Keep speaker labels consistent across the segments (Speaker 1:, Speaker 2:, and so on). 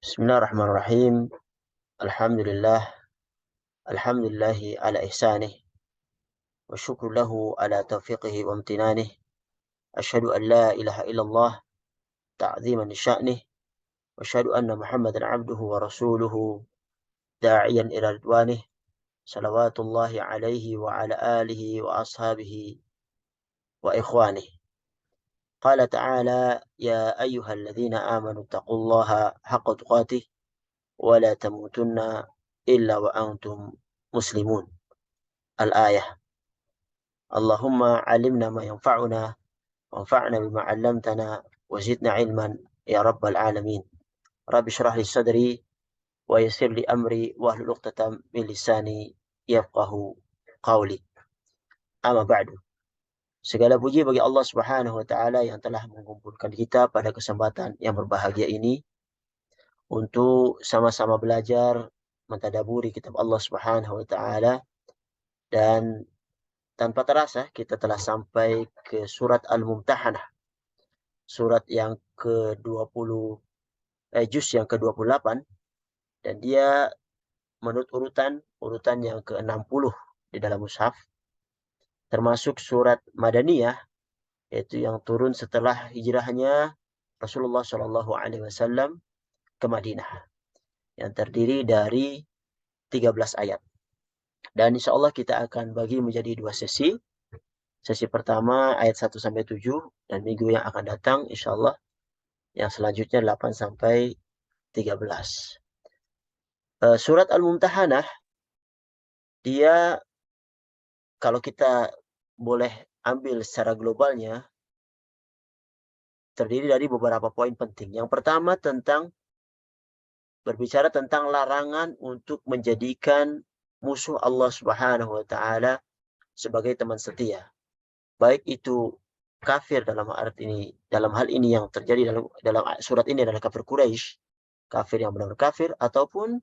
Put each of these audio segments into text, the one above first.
Speaker 1: Bismillahirrahmanirrahim. Alhamdulillah. Alhamdulillahi ala ihsanih. Wa syukru lahu ala taufiqihi wa amtinanih. Asyhadu an la ilaha illallah ta'ziman li sya'nih. Wa asyhadu anna Muhammadan abduhu wa rasuluhu da'iyan ila ridwanih. Salawatullahi alaihi wa ala alihi wa ashabihi wa ikhwanih. Qala ta'ala ya ayyuhalladzina amanu taqullaha haqqa tuqatih wa la tamutunna illa wa antum muslimun. Al-ayah. Allahumma alimna ma yanfa'una wanfa'na bima 'allamtana wa zidna ilman ya rabbal alamin. Rabbi shrah li sadri wa yassir li amri wa hlul 'uqdatam min lisani yafqahu qawli. Amma ba'du. Segala puji bagi Allah Subhanahu wa taala yang telah mengumpulkan kita pada kesempatan yang berbahagia ini untuk sama-sama belajar mentadaburi kitab Allah Subhanahu wa taala, dan tanpa terasa kita telah sampai ke surat Al-Mumtahanah, surat yang ke-20, juz yang ke-28, dan dia menurut urutan yang ke-60 di dalam mushaf, termasuk surat Madaniyah, yaitu yang turun setelah hijrahnya Rasulullah Shallallahu Alaihi Wasallam ke Madinah, yang terdiri dari 13 ayat. Dan insya Allah kita akan bagi menjadi dua sesi. Sesi pertama ayat 1 sampai 7, dan minggu yang akan datang insya Allah yang selanjutnya 8 sampai 13. Surat Al-Mumtahanah, dia kalau kita boleh ambil secara globalnya, terdiri dari beberapa poin penting. Yang pertama berbicara tentang larangan untuk menjadikan musuh Allah Subhanahu wa taala sebagai teman setia. Baik itu kafir dalam hal ini yang terjadi dalam surat ini adalah kafir Quraisy, kafir yang benar-benar kafir, ataupun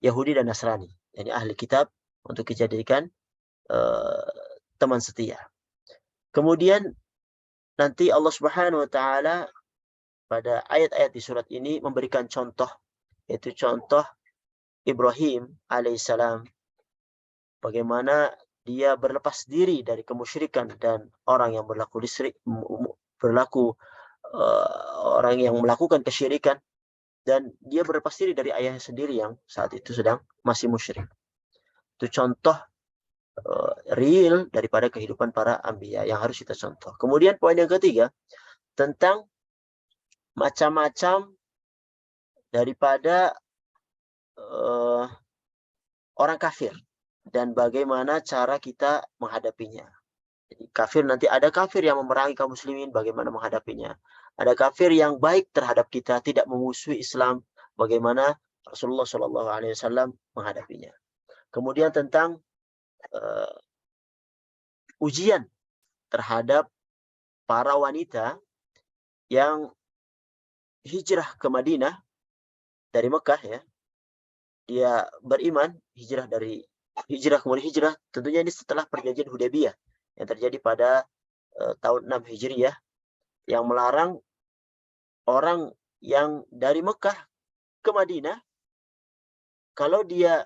Speaker 1: Yahudi dan Nasrani, yani ahli kitab, untuk dijadikan teman setia. Kemudian nanti Allah Subhanahu wa taala pada ayat-ayat di surat ini memberikan contoh, yaitu contoh Ibrahim alaihissalam, bagaimana dia berlepas diri dari kemusyrikan dan orang yang orang yang melakukan kesyirikan, dan dia berlepas diri dari ayahnya sendiri yang saat itu sedang masih musyrik. Itu contoh real daripada kehidupan para anbiya yang harus kita contoh. Kemudian poin yang ketiga tentang macam-macam daripada orang kafir dan bagaimana cara kita menghadapinya. Jadi kafir, nanti ada kafir yang memerangi kaum muslimin, bagaimana menghadapinya. Ada kafir yang baik terhadap kita, tidak memusuhi Islam, bagaimana Rasulullah Shallallahu Alaihi Wasallam menghadapinya. Kemudian tentang ujian terhadap para wanita yang hijrah ke Madinah dari Mekah, ya. Dia beriman, hijrah kemudian hijrah, tentunya ini setelah perjanjian Hudaybiyah yang terjadi pada tahun 6 Hijriyah, yang melarang orang yang dari Mekah ke Madinah, kalau dia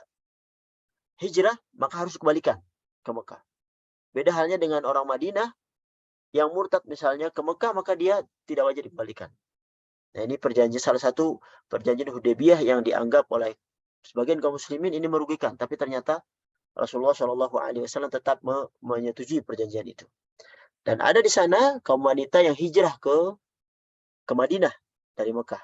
Speaker 1: hijrah maka harus kembalikan ke Mekah. Beda halnya dengan orang Madinah yang murtad misalnya ke Mekah, maka dia tidak wajib dikembalikan. Nah, ini salah satu perjanjian Hudaybiyah yang dianggap oleh sebagian kaum muslimin ini merugikan, tapi ternyata Rasulullah Shallallahu Alaihi Wasallam tetap menyetujui perjanjian itu. Dan ada di sana kaum wanita yang hijrah ke Madinah dari Mekah.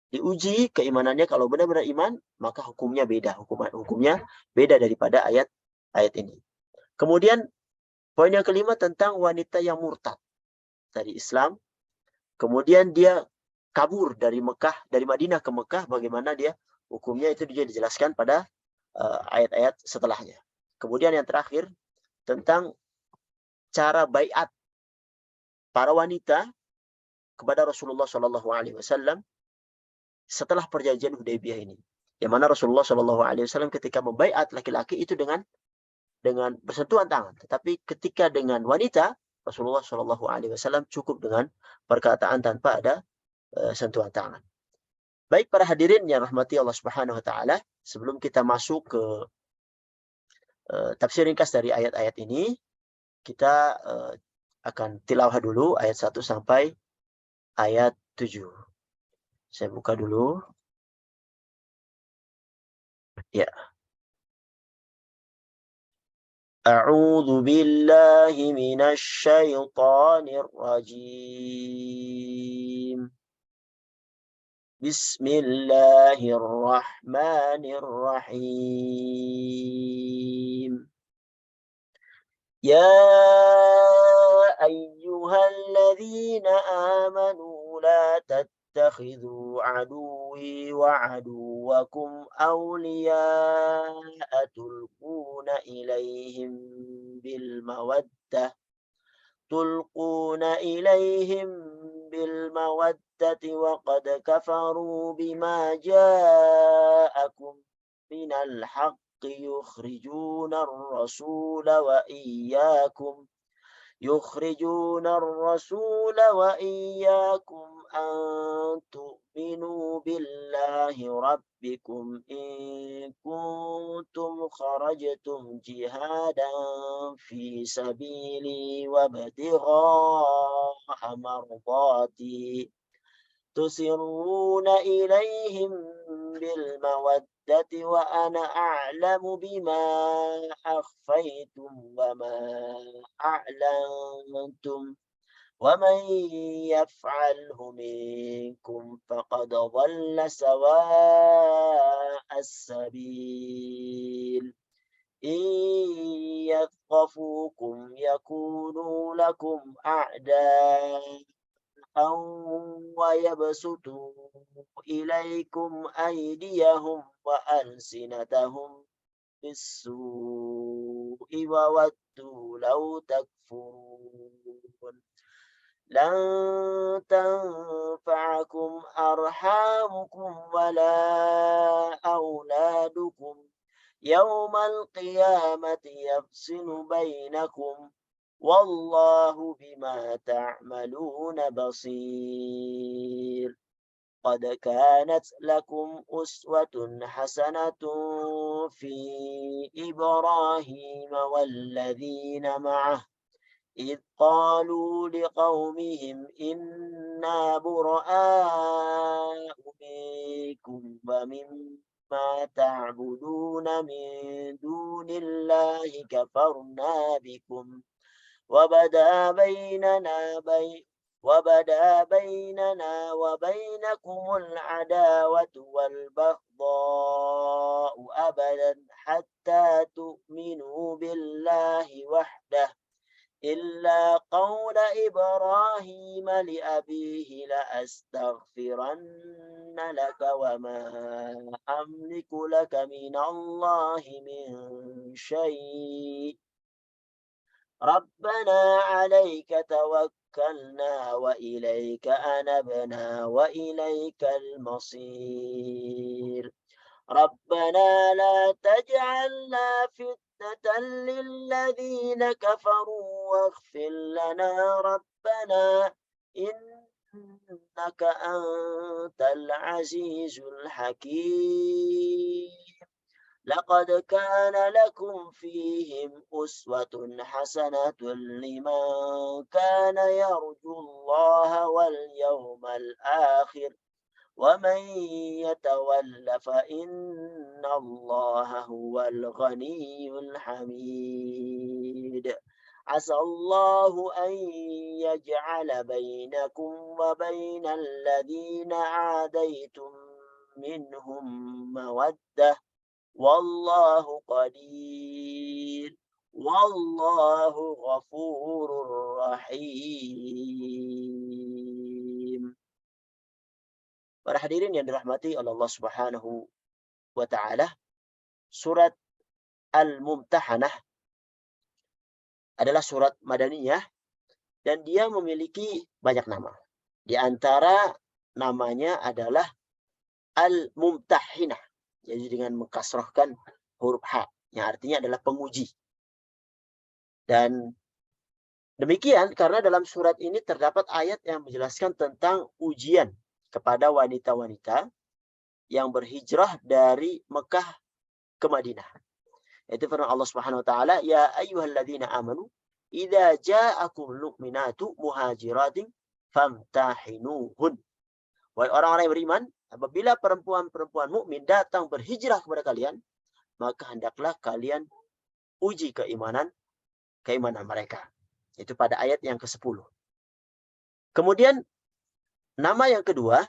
Speaker 1: Diuji keimanannya, kalau benar-benar iman maka hukumnya beda, hukumnya beda daripada ayat ini. Kemudian poin yang kelima tentang wanita yang murtad dari Islam, kemudian dia kabur dari Madinah ke Mekah, bagaimana dia hukumnya, itu dia dijelaskan pada ayat-ayat setelahnya. Kemudian yang terakhir tentang cara baiat para wanita kepada Rasulullah Shallallahu Alaihi Wasallam setelah perjanjian Hudaybiyah ini, yang mana Rasulullah Shallallahu Alaihi Wasallam ketika membaiat laki-laki itu dengan bersentuhan tangan, tetapi ketika dengan wanita Rasulullah Shallallahu Alaihi Wasallam cukup dengan perkataan tanpa ada sentuhan tangan. Baik para hadirin yang rahmati Allah Subhanahu wa taala, sebelum kita masuk ke tafsir ringkas dari ayat-ayat ini, kita akan tilawah dulu ayat 1 sampai ayat 7. Saya buka dulu. Ya. A'udzu billahi minasy syaithanir rajim. Bismillahirrahmanirrahim. يا أيها الذين آمنوا لا تتخذوا عدوي وعدوكم أولياء تلقون إليهم بالمودة وقد كفروا بما جاءكم من الحق يخرجون الرسول وإياكم أن تؤمنوا بالله ربكم إن كنتم خرجتم جهادا في سبيلي وابتغاء مرضاتي تسرون إليهم بالمودة وأنا أعلم بما أخفيتم وما أعلنتم ومن يفعله منكم فقد ضل سواء السبيل إن يثقفوكم يكونوا لكم أعداء ويبسطوا إليكم أيديهم وألسنتهم بالسوء وودوا لو تكفرون لن تنفعكم أرحامكم ولا أولادكم يوم القيامة يفصل بينكم والله بما تعملون بصير قد كانت لكم أسوة حسنة في إبراهيم والذين معه إذ قالوا لقومهم إنا براء منكم ومما تعبدون من دون الله كفرنا بكم وبدا بيننا وبينكم العداوة والبغضاء أبدا حتى تؤمنوا بالله وحده إلا قول إبراهيم لأبيه لأستغفرن لك وما أملك لك من الله من شيء ربنا عليك توكلنا وإليك أنبنا وإليك المصير ربنا لا تجعلنا فتنة للذين كفروا واغفر لنا ربنا إنك أنت العزيز الحكيم لقد كان لكم فيهم أسوة حسنة لمن كان يرجو الله واليوم الآخر ومن يتول فإن الله هو الغني الحميد عسى الله أن يجعل بينكم وبين الذين عاديتم منهم مودة والله قدير والله غفور رحيم. Para hadirin yang dirahmati oleh Allah Subhanahu wa taala, surat Al-Mumtahanah adalah surat Madaniyah dan dia memiliki banyak nama. Di antara namanya adalah Al-Mumtahinah, jadi dengan mengkasrahkan huruf H, yang artinya adalah penguji. Dan demikian karena dalam surat ini terdapat ayat yang menjelaskan tentang ujian kepada wanita-wanita yang berhijrah dari Mekah ke Madinah. Itu firman Allah Subhanahu wa taala, "Ya ayyuhalladzina amanu, idza ja'akumul mu'minatu muhajiratin famtahinuhun." Wahai orang-orang yang beriman, apabila perempuan-perempuan mukmin datang berhijrah kepada kalian, maka hendaklah kalian uji keimanan mereka. Itu pada ayat yang ke-10. Kemudian nama yang kedua,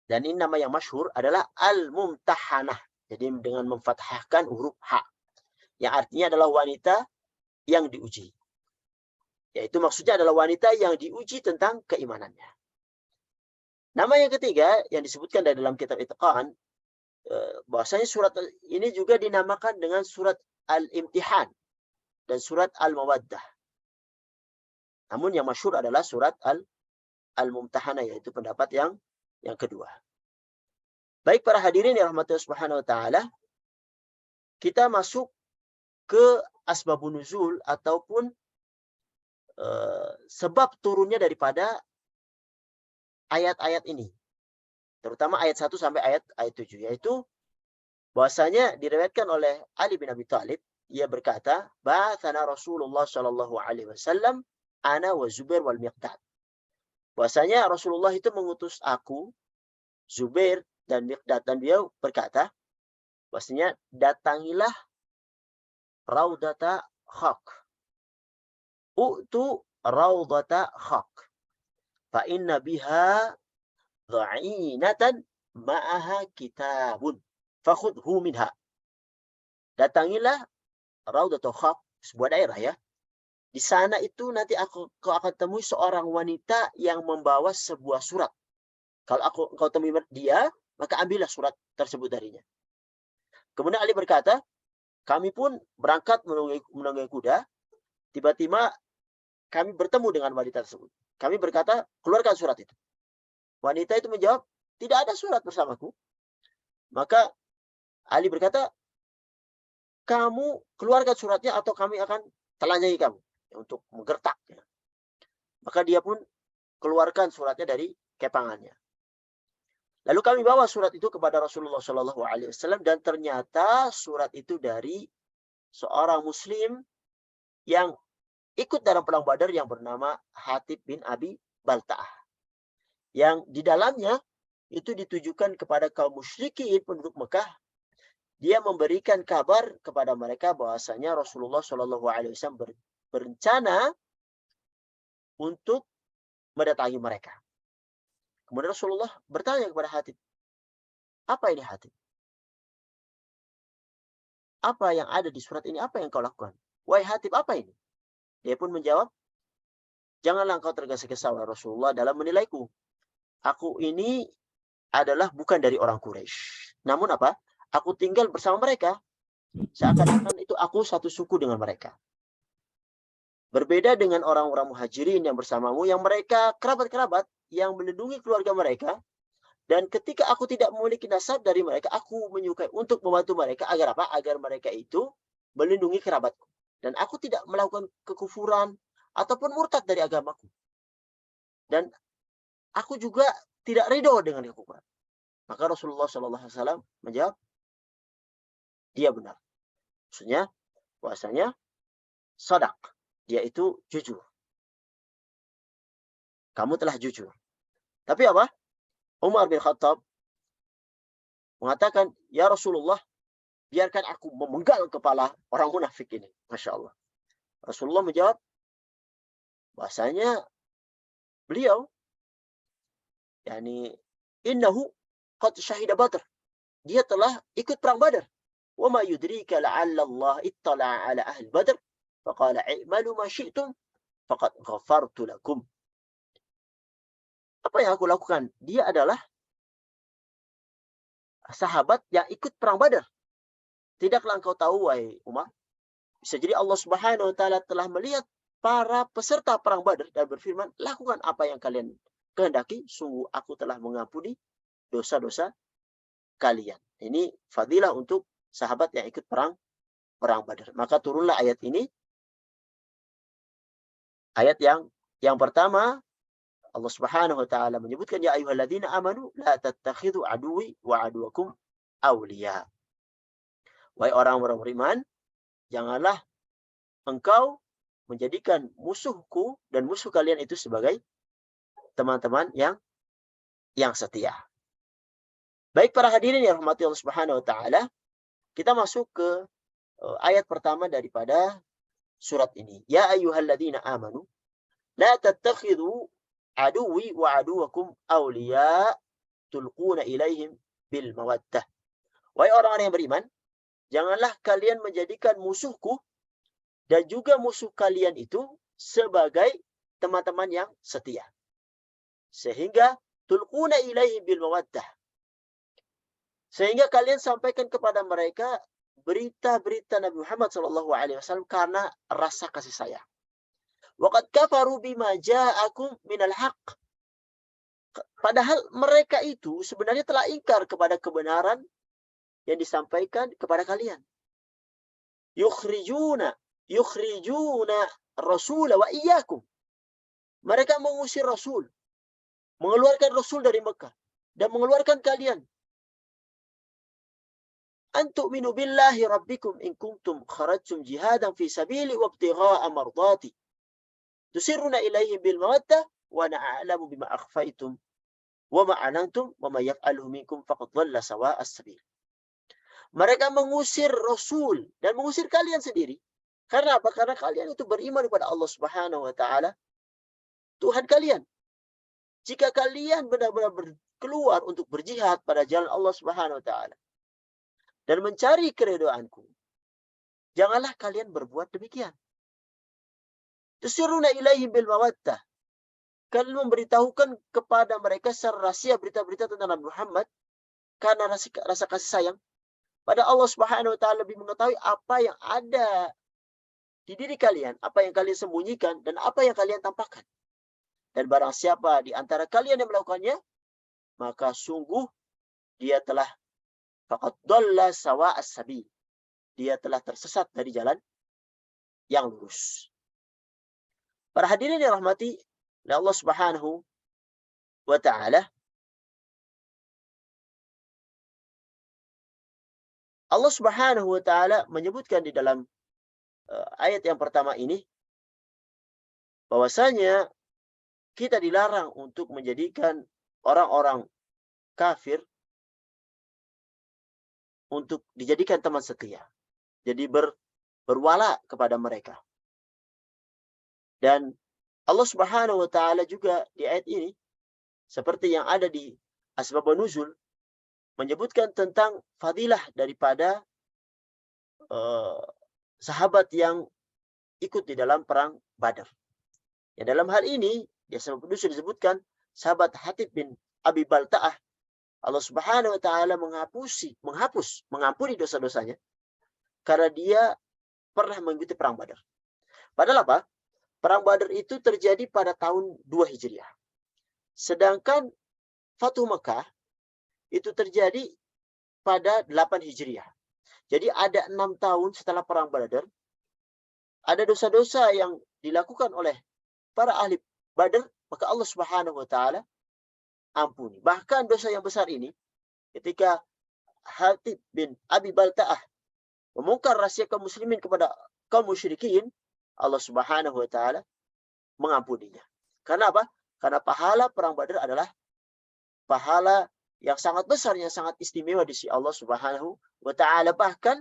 Speaker 1: dan ini nama yang masyhur, adalah Al-Mumtahanah. Jadi dengan memfathahkan huruf H. Yang artinya adalah wanita yang diuji. Yaitu maksudnya adalah wanita yang diuji tentang keimanannya. Nama yang ketiga yang disebutkan dalam kitab Itqan, bahwasanya surat ini juga dinamakan dengan surat Al-Imtihan dan surat Al-Mawaddah. Namun yang masyhur adalah surat Al-Mumtahanah, yaitu pendapat yang kedua. Baik para hadirin yang rahmati Allah Subhanahu wa taala, kita masuk ke asbabun nuzul ataupun sebab turunnya daripada ayat-ayat ini. Terutama ayat 1 sampai ayat 7, yaitu bahwasanya diriwayatkan oleh Ali bin Abi Thalib, ia berkata, "Ba'atsana Rasulullah sallallahu alaihi wasallam ana wa Zubair wal Miqdad." Bahwasanya Rasulullah itu mengutus aku, Zubair dan Miqdad, dan beliau berkata, bahwasanya datangilah Raudata Khaq. U'tu Raudata Khaq. Fa inna biha dha'inatan ma'aha kitabun. Fakhudhu minha. Datangilah Raudata Khaq, sebuah daerah ya. Di sana itu nanti kau akan temui seorang wanita yang membawa sebuah surat. Kalau kau temui dia, maka ambillah surat tersebut darinya. Kemudian Ali berkata, kami pun berangkat menunggangi kuda. Tiba-tiba kami bertemu dengan wanita tersebut. Kami berkata, keluarkan surat itu. Wanita itu menjawab, tidak ada surat bersamaku. Maka Ali berkata, kamu keluarkan suratnya atau kami akan telanjangi kamu untuk menggertak. Maka dia pun keluarkan suratnya dari kepangannya. Lalu kami bawa surat itu kepada Rasulullah SAW, dan ternyata surat itu dari seorang Muslim yang ikut dalam perang Badar yang bernama Hatib bin Abi Balta'ah. Yang di dalamnya itu ditujukan kepada kaum musyrikin penduduk Mekah. Dia memberikan kabar kepada mereka bahwasanya Rasulullah SAW berencana untuk mendatangi mereka. Kemudian Rasulullah bertanya kepada Hatib, apa ini Hatib? Apa yang ada di surat ini? Apa yang kau lakukan? Wahai Hatib, apa ini? Dia pun menjawab, janganlah engkau tergesa-gesa wahai Rasulullah dalam menilaiku. Aku ini adalah bukan dari orang Quraisy. Namun apa? Aku tinggal bersama mereka. Seakan-akan itu aku satu suku dengan mereka. Berbeda dengan orang-orang muhajirin yang bersamamu, yang mereka kerabat-kerabat, yang melindungi keluarga mereka. Dan ketika aku tidak memiliki nasab dari mereka, aku menyukai untuk membantu mereka. Agar apa? Agar mereka itu melindungi kerabatku. Dan aku tidak melakukan kekufuran ataupun murtad dari agamaku. Dan aku juga tidak ridho dengan kekufuran. Maka Rasulullah SAW menjawab, dia benar. Maksudnya, bahasanya, sadaq. Dia itu jujur. Kamu telah jujur. Tapi apa? Umar bin Khattab mengatakan, ya Rasulullah, biarkan aku memenggal kepala orang munafik ini. Masya Allah. Rasulullah menjawab, bahasanya beliau, yani, innahu qad syahida Badr. Dia telah ikut perang Badar. Wa ma yudrika la'alla Allah ittala'a ala ahli Badr. Faqala i'malu ma syi'tum faqad ghafartu lakum. Apa yang aku lakukan? Dia adalah sahabat yang ikut perang Badar. Tidaklah engkau tahu, wahai Umar, bisa jadi Allah Subhanahu wa taala telah melihat para peserta perang Badar dan berfirman, lakukan apa yang kalian kehendaki, sungguh aku telah mengampuni dosa-dosa kalian. Ini fadilah untuk sahabat yang ikut perang Badar. Maka turunlah ayat ini. Ayat yang pertama Allah Subhanahu wa taala menyebutkan ya ayyuhalladzina amanu la tattakhidhu aduwwi wa aduwakum awliya. Wahai orang-orang beriman, janganlah engkau menjadikan musuhku dan musuh kalian itu sebagai teman-teman yang setia. Baik para hadirin yang rahmati Allah Subhanahu wa taala, kita masuk ke ayat pertama daripada surat ini. Ya ayyuhalladzina amanu la tattakhidhu aduwwi wa aduwakum awliya tulquna ilaihim bil mawaddah. Wahai orang-orang yang beriman, janganlah kalian menjadikan musuhku dan juga musuh kalian itu sebagai teman-teman yang setia. Sehingga tulquna ilaihim bil mawaddah. Sehingga kalian sampaikan kepada mereka berita-berita Nabi Muhammad SAW karena rasa kasih sayang. Waqad kafaru bima ja'akum minal haqq. Padahal mereka itu sebenarnya telah ingkar kepada kebenaran yang disampaikan kepada kalian. Yukhrijuna rasula wa iyyakum. Mereka mengusir Rasul, mengeluarkan Rasul dari Mekah dan mengeluarkan kalian. Antu'minu billahi rabbikum in kuntum kharajtum jihadan fi sabili wa ibtigha'a mardati. Tusirruna ilaihim bil mawaddah wa na'lamu bima akhfaytum wa ma anantum wa ma yaf'aluhu minkum faqad dhalla sawa'as sabil. Mereka mengusir Rasul dan mengusir kalian sendiri. Karena apa? Karena kalian itu beriman kepada Allah Subhanahu wa taala, Tuhan kalian. Jika kalian benar-benar keluar untuk berjihad pada jalan Allah Subhanahu wa taala dan mencari keridhaanku, janganlah kalian berbuat demikian. Tusiruna ilaihim bil mawaddah. Kalian memberitahukan kepada mereka secara rahasia berita-berita tentang Nabi Muhammad karena rasa kasih sayang. Pada Allah Subhanahu wa taala lebih mengetahui apa yang ada di diri kalian, apa yang kalian sembunyikan dan apa yang kalian tampakkan. Dan barang siapa di antara kalian yang melakukannya, maka sungguh dia telah faqad dhalla sawa'as sabil. Dia telah tersesat dari jalan yang lurus. Para hadirin yang rahmati oleh Allah Subhanahu wa taala, Allah Subhanahu wa taala menyebutkan di dalam ayat yang pertama ini bahwasanya kita dilarang untuk menjadikan orang-orang kafir untuk dijadikan teman setia. Jadi berwala kepada mereka. Dan Allah Subhanahu wa taala juga di ayat ini seperti yang ada di Asbabun Nuzul menyebutkan tentang fadilah daripada sahabat yang ikut di dalam perang Badar. Ya, dalam hal ini di Asbabun Nuzul disebutkan sahabat Hatib bin Abi Balta'ah, Allah Subhanahu wa taala mengampuni dosa-dosanya karena dia pernah mengikuti perang Badar. Padahal apa? Perang Badar itu terjadi pada tahun 2 Hijriah. Sedangkan Fatuh Mekah itu terjadi pada 8 Hijriah. Jadi ada 6 tahun setelah perang Badar, ada dosa-dosa yang dilakukan oleh para ahli Badar, maka Allah Subhanahu wa taala ampuni. Bahkan dosa yang besar ini ketika Hatib bin Abi Balta'ah membongkar rahasia kaum muslimin kepada kaum musyrikin, Allah Subhanahu wa taala mengampuninya. Karena apa? Karena pahala perang Badar adalah pahala yang sangat besar, yang sangat istimewa di sisi Allah Subhanahu wa taala. Bahkan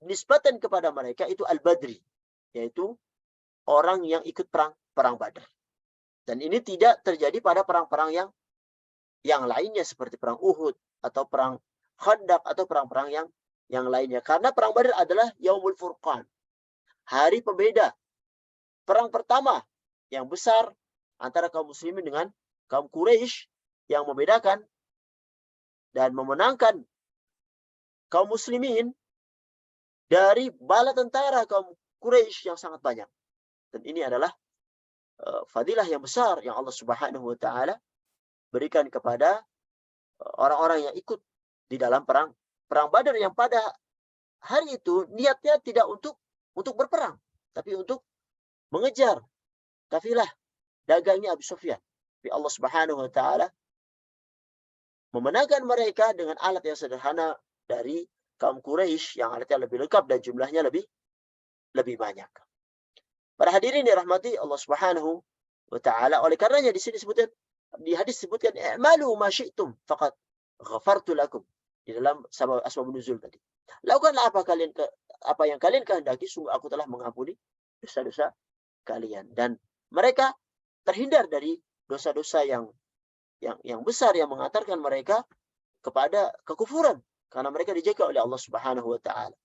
Speaker 1: nisbatan kepada mereka itu Al-Badri, yaitu orang yang ikut perang Badar. Dan ini tidak terjadi pada perang-perang yang lainnya seperti perang Uhud atau perang Khandaq atau perang-perang yang lainnya. Karena perang Badar adalah Yaumul Furqan, hari pembeda. Perang pertama yang besar antara kaum muslimin dengan kaum Quraisy yang membedakan dan memenangkan kaum muslimin dari bala tentara kaum Quraisy yang sangat banyak. Dan ini adalah fadilah yang besar yang Allah Subhanahu wa taala berikan kepada orang-orang yang ikut di dalam perang Badar, yang pada hari itu niatnya tidak untuk berperang, tapi untuk mengejar kafilah dagangnya Abu Sufyan Tapi Allah Subhanahu wa taala memenangkan mereka dengan alat yang sederhana dari kaum Quraisy yang alatnya lebih lengkap dan jumlahnya lebih banyak. Para hadirin dirahmati Allah Subhanahu wa taala, oleh karenanya di sini disebutkan, di hadis disebutkan i'malu ma syi'tum faqad ghafartu lakum, di dalam asbab nuzul tadi. Lakukanlah apa yang kalian kehendaki, sungguh aku telah mengampuni dosa-dosa kalian. Dan mereka terhindar dari dosa-dosa yang besar yang mengantarkan mereka kepada kekufuran, karena mereka dijaga oleh Allah Subhanahu wa taala.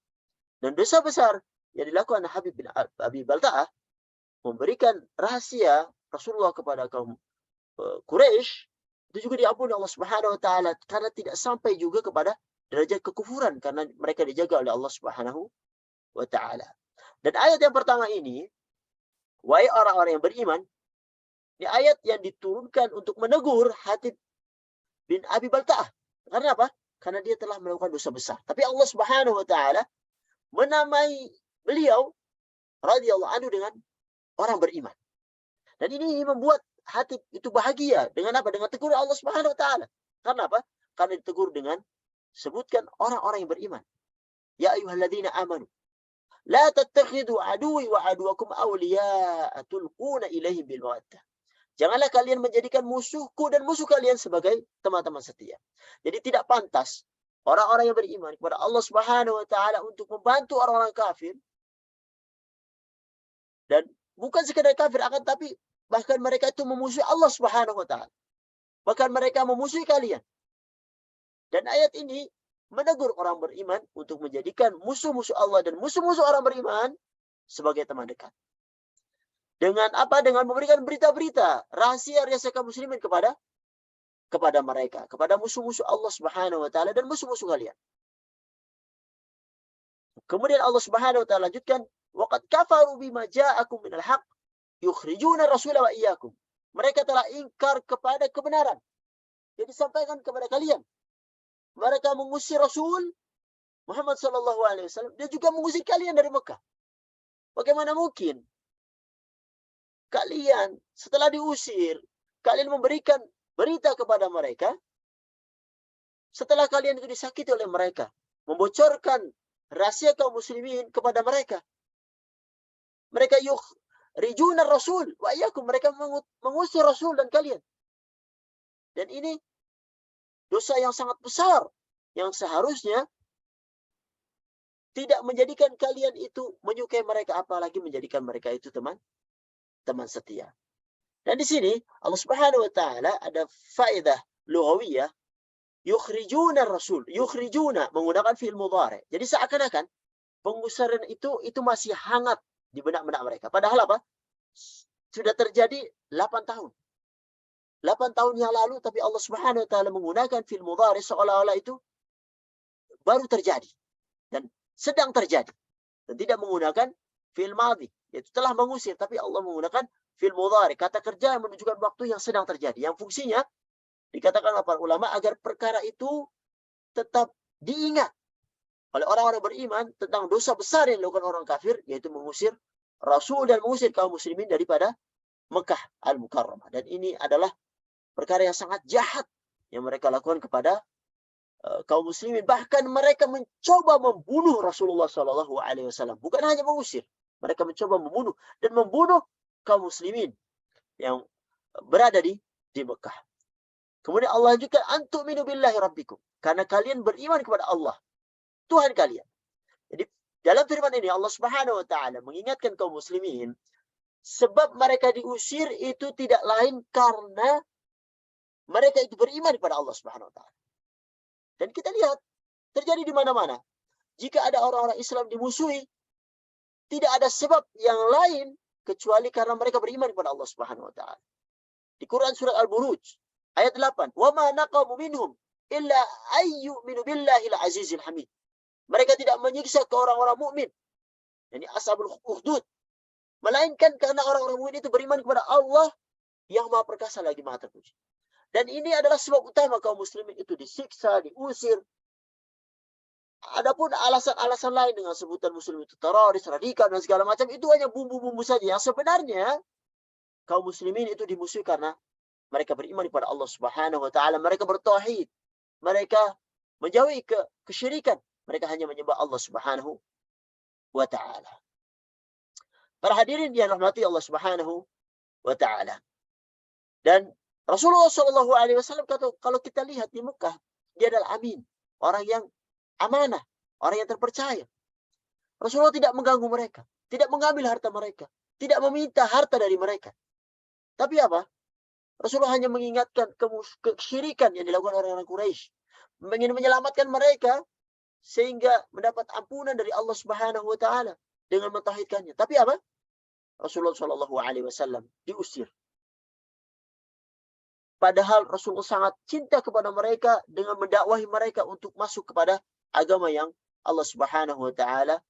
Speaker 1: Dan dosa besar yang dilakukan Habib bin Abi Balta'ah, memberikan rahasia Rasulullah kepada kaum Quraisy, itu juga diampuni Allah Subhanahu wa taala, karena tidak sampai juga kepada derajat kekufuran, karena mereka dijaga oleh Allah Subhanahu wa taala. Dan ayat yang pertama ini, wahai orang-orang yang beriman, ini ayat yang diturunkan untuk menegur Hatib bin Abi Balta'ah. Karena apa? Karena dia telah melakukan dosa besar. Tapi Allah Subhanahu wa taala menamai beliau radhiyallahu anhu dengan orang beriman. Dan ini membuat Hatib itu bahagia. Dengan apa? Dengan teguran Allah Subhanahu wa taala. Karena apa? Karena ditegur dengan sebutkan orang-orang yang beriman. Ya ayyuhalladzina amanu la tattakhidu aduwi wa aduwakum awliya'a tulquna ilaihim bil mawaddah. Janganlah kalian menjadikan musuhku dan musuh kalian sebagai teman-teman setia. Jadi tidak pantas orang-orang yang beriman kepada Allah Subhanahu wa taala untuk membantu orang-orang kafir. Dan bukan sekadar kafir, akan tapi bahkan mereka itu memusuhi Allah Subhanahu wa taala. Bahkan mereka memusuhi kalian. Dan ayat ini menegur orang beriman untuk menjadikan musuh-musuh Allah dan musuh-musuh orang beriman sebagai teman dekat. Dengan apa? Dengan memberikan berita-berita rahasia-rahasia kaum muslimin kepada mereka, kepada musuh-musuh Allah Subhanahu wa taala dan musuh-musuh kalian. Kemudian Allah Subhanahu wa taala lanjutkan, waqad kafaru bima ja'akum minal haqq yukhrijuna rasula wa iyyakum. Mereka telah ingkar kepada kebenaran yang disampaikan kepada kalian. Mereka mengusir Rasul Muhammad sallallahu alaihi wasallam dan juga mengusir kalian dari Mekah. Bagaimana mungkin kalian setelah diusir, kalian memberikan berita kepada mereka setelah kalian itu disakiti oleh mereka, membocorkan rahasia kaum muslimin kepada mereka. Mereka yukhrijuna Rasul wa iyyakum, mereka mengusir Rasul dan kalian. Dan ini dosa yang sangat besar yang seharusnya tidak menjadikan kalian itu menyukai mereka, apalagi menjadikan mereka itu teman setia. Dan di sini Allah Subhanahu wa taala ada faedah lughawiyah, yukhrijuna Rasul, yukhrijuna menggunakan fi'il mudhari'. Jadi seakan-akan pengusiran itu masih hangat di benak-benak mereka. Padahal apa? Sudah terjadi 8 tahun. 8 tahun yang lalu, tapi Allah Subhanahu wa taala menggunakan fi'il mudhari' seolah-olah itu baru terjadi dan sedang terjadi. Dan tidak menggunakan fi'il madhi, yaitu telah mengusir, tapi Allah menggunakan fi'il mudhari', kata kerja yang menunjukkan waktu yang sedang terjadi, yang fungsinya dikatakan oleh para ulama agar perkara itu tetap diingat oleh orang-orang beriman tentang dosa besar yang dilakukan orang kafir, yaitu mengusir Rasul dan mengusir kaum muslimin daripada Mekah Al-Mukarramah. Dan ini adalah perkara yang sangat jahat yang mereka lakukan kepada kaum muslimin. Bahkan mereka mencoba membunuh Rasulullah SAW. Bukan hanya mengusir, mereka mencoba membunuh dan membunuh kaum muslimin yang berada di Mekah. Kemudian Allah juga antu'minu billahi rabbikum, karena kalian beriman kepada Allah Tuhan kalian. Jadi dalam firman ini Allah Subhanahu wa taala mengingatkan kaum muslimin sebab mereka diusir itu tidak lain karena mereka itu beriman kepada Allah Subhanahu wa taala. Dan kita lihat terjadi di mana-mana. Jika ada orang-orang Islam dimusuhi, tidak ada sebab yang lain kecuali karena mereka beriman kepada Allah Subhanahu wa taala. Di Quran surat Al-Buruj ayat 8, "Wa ma naqamu minhum illa ayyuminu billahil azizil hamid." Mereka tidak menyiksa ke orang-orang mukmin, yakni ashabul ukhdud, melainkan karena orang-orang mukmin itu beriman kepada Allah yang Maha Perkasa lagi Maha Terpuji. Dan ini adalah sebab utama kaum muslimin itu disiksa, diusir. Adapun alasan-alasan lain dengan sebutan muslim itu teroris, radikal dan segala macam, itu hanya bumbu-bumbu saja. Yang sebenarnya kaum muslimin itu dimusuhi karena Mereka beriman kepada Allah Subhanahu wa taala, mereka bertauhid, mereka menjauhi kesyirikan, mereka hanya menyembah Allah Subhanahu wa taala. Para hadirin yang rahmati Allah Subhanahu wa taala. Dan Rasulullah Shallallahu alaihi wasallam kata, kalau kita lihat di Mekah, dia adalah amin, orang yang amanah, orang yang terpercaya. Rasulullah tidak mengganggu mereka, tidak mengambil harta mereka, tidak meminta harta dari mereka. Tapi apa? Rasulullah hanya mengingatkan kesyirikan yang dilakukan orang-orang Quraisy, ingin menyelamatkan mereka sehingga mendapat ampunan dari Allah Subhanahu wa taala dengan mentauhidkannya. Tapi apa? Rasulullah Shallallahu alaihi wasallam diusir. Padahal Rasulullah sangat cinta kepada mereka dengan mendakwahi mereka untuk masuk kepada agama yang Allah Subhanahu wa taala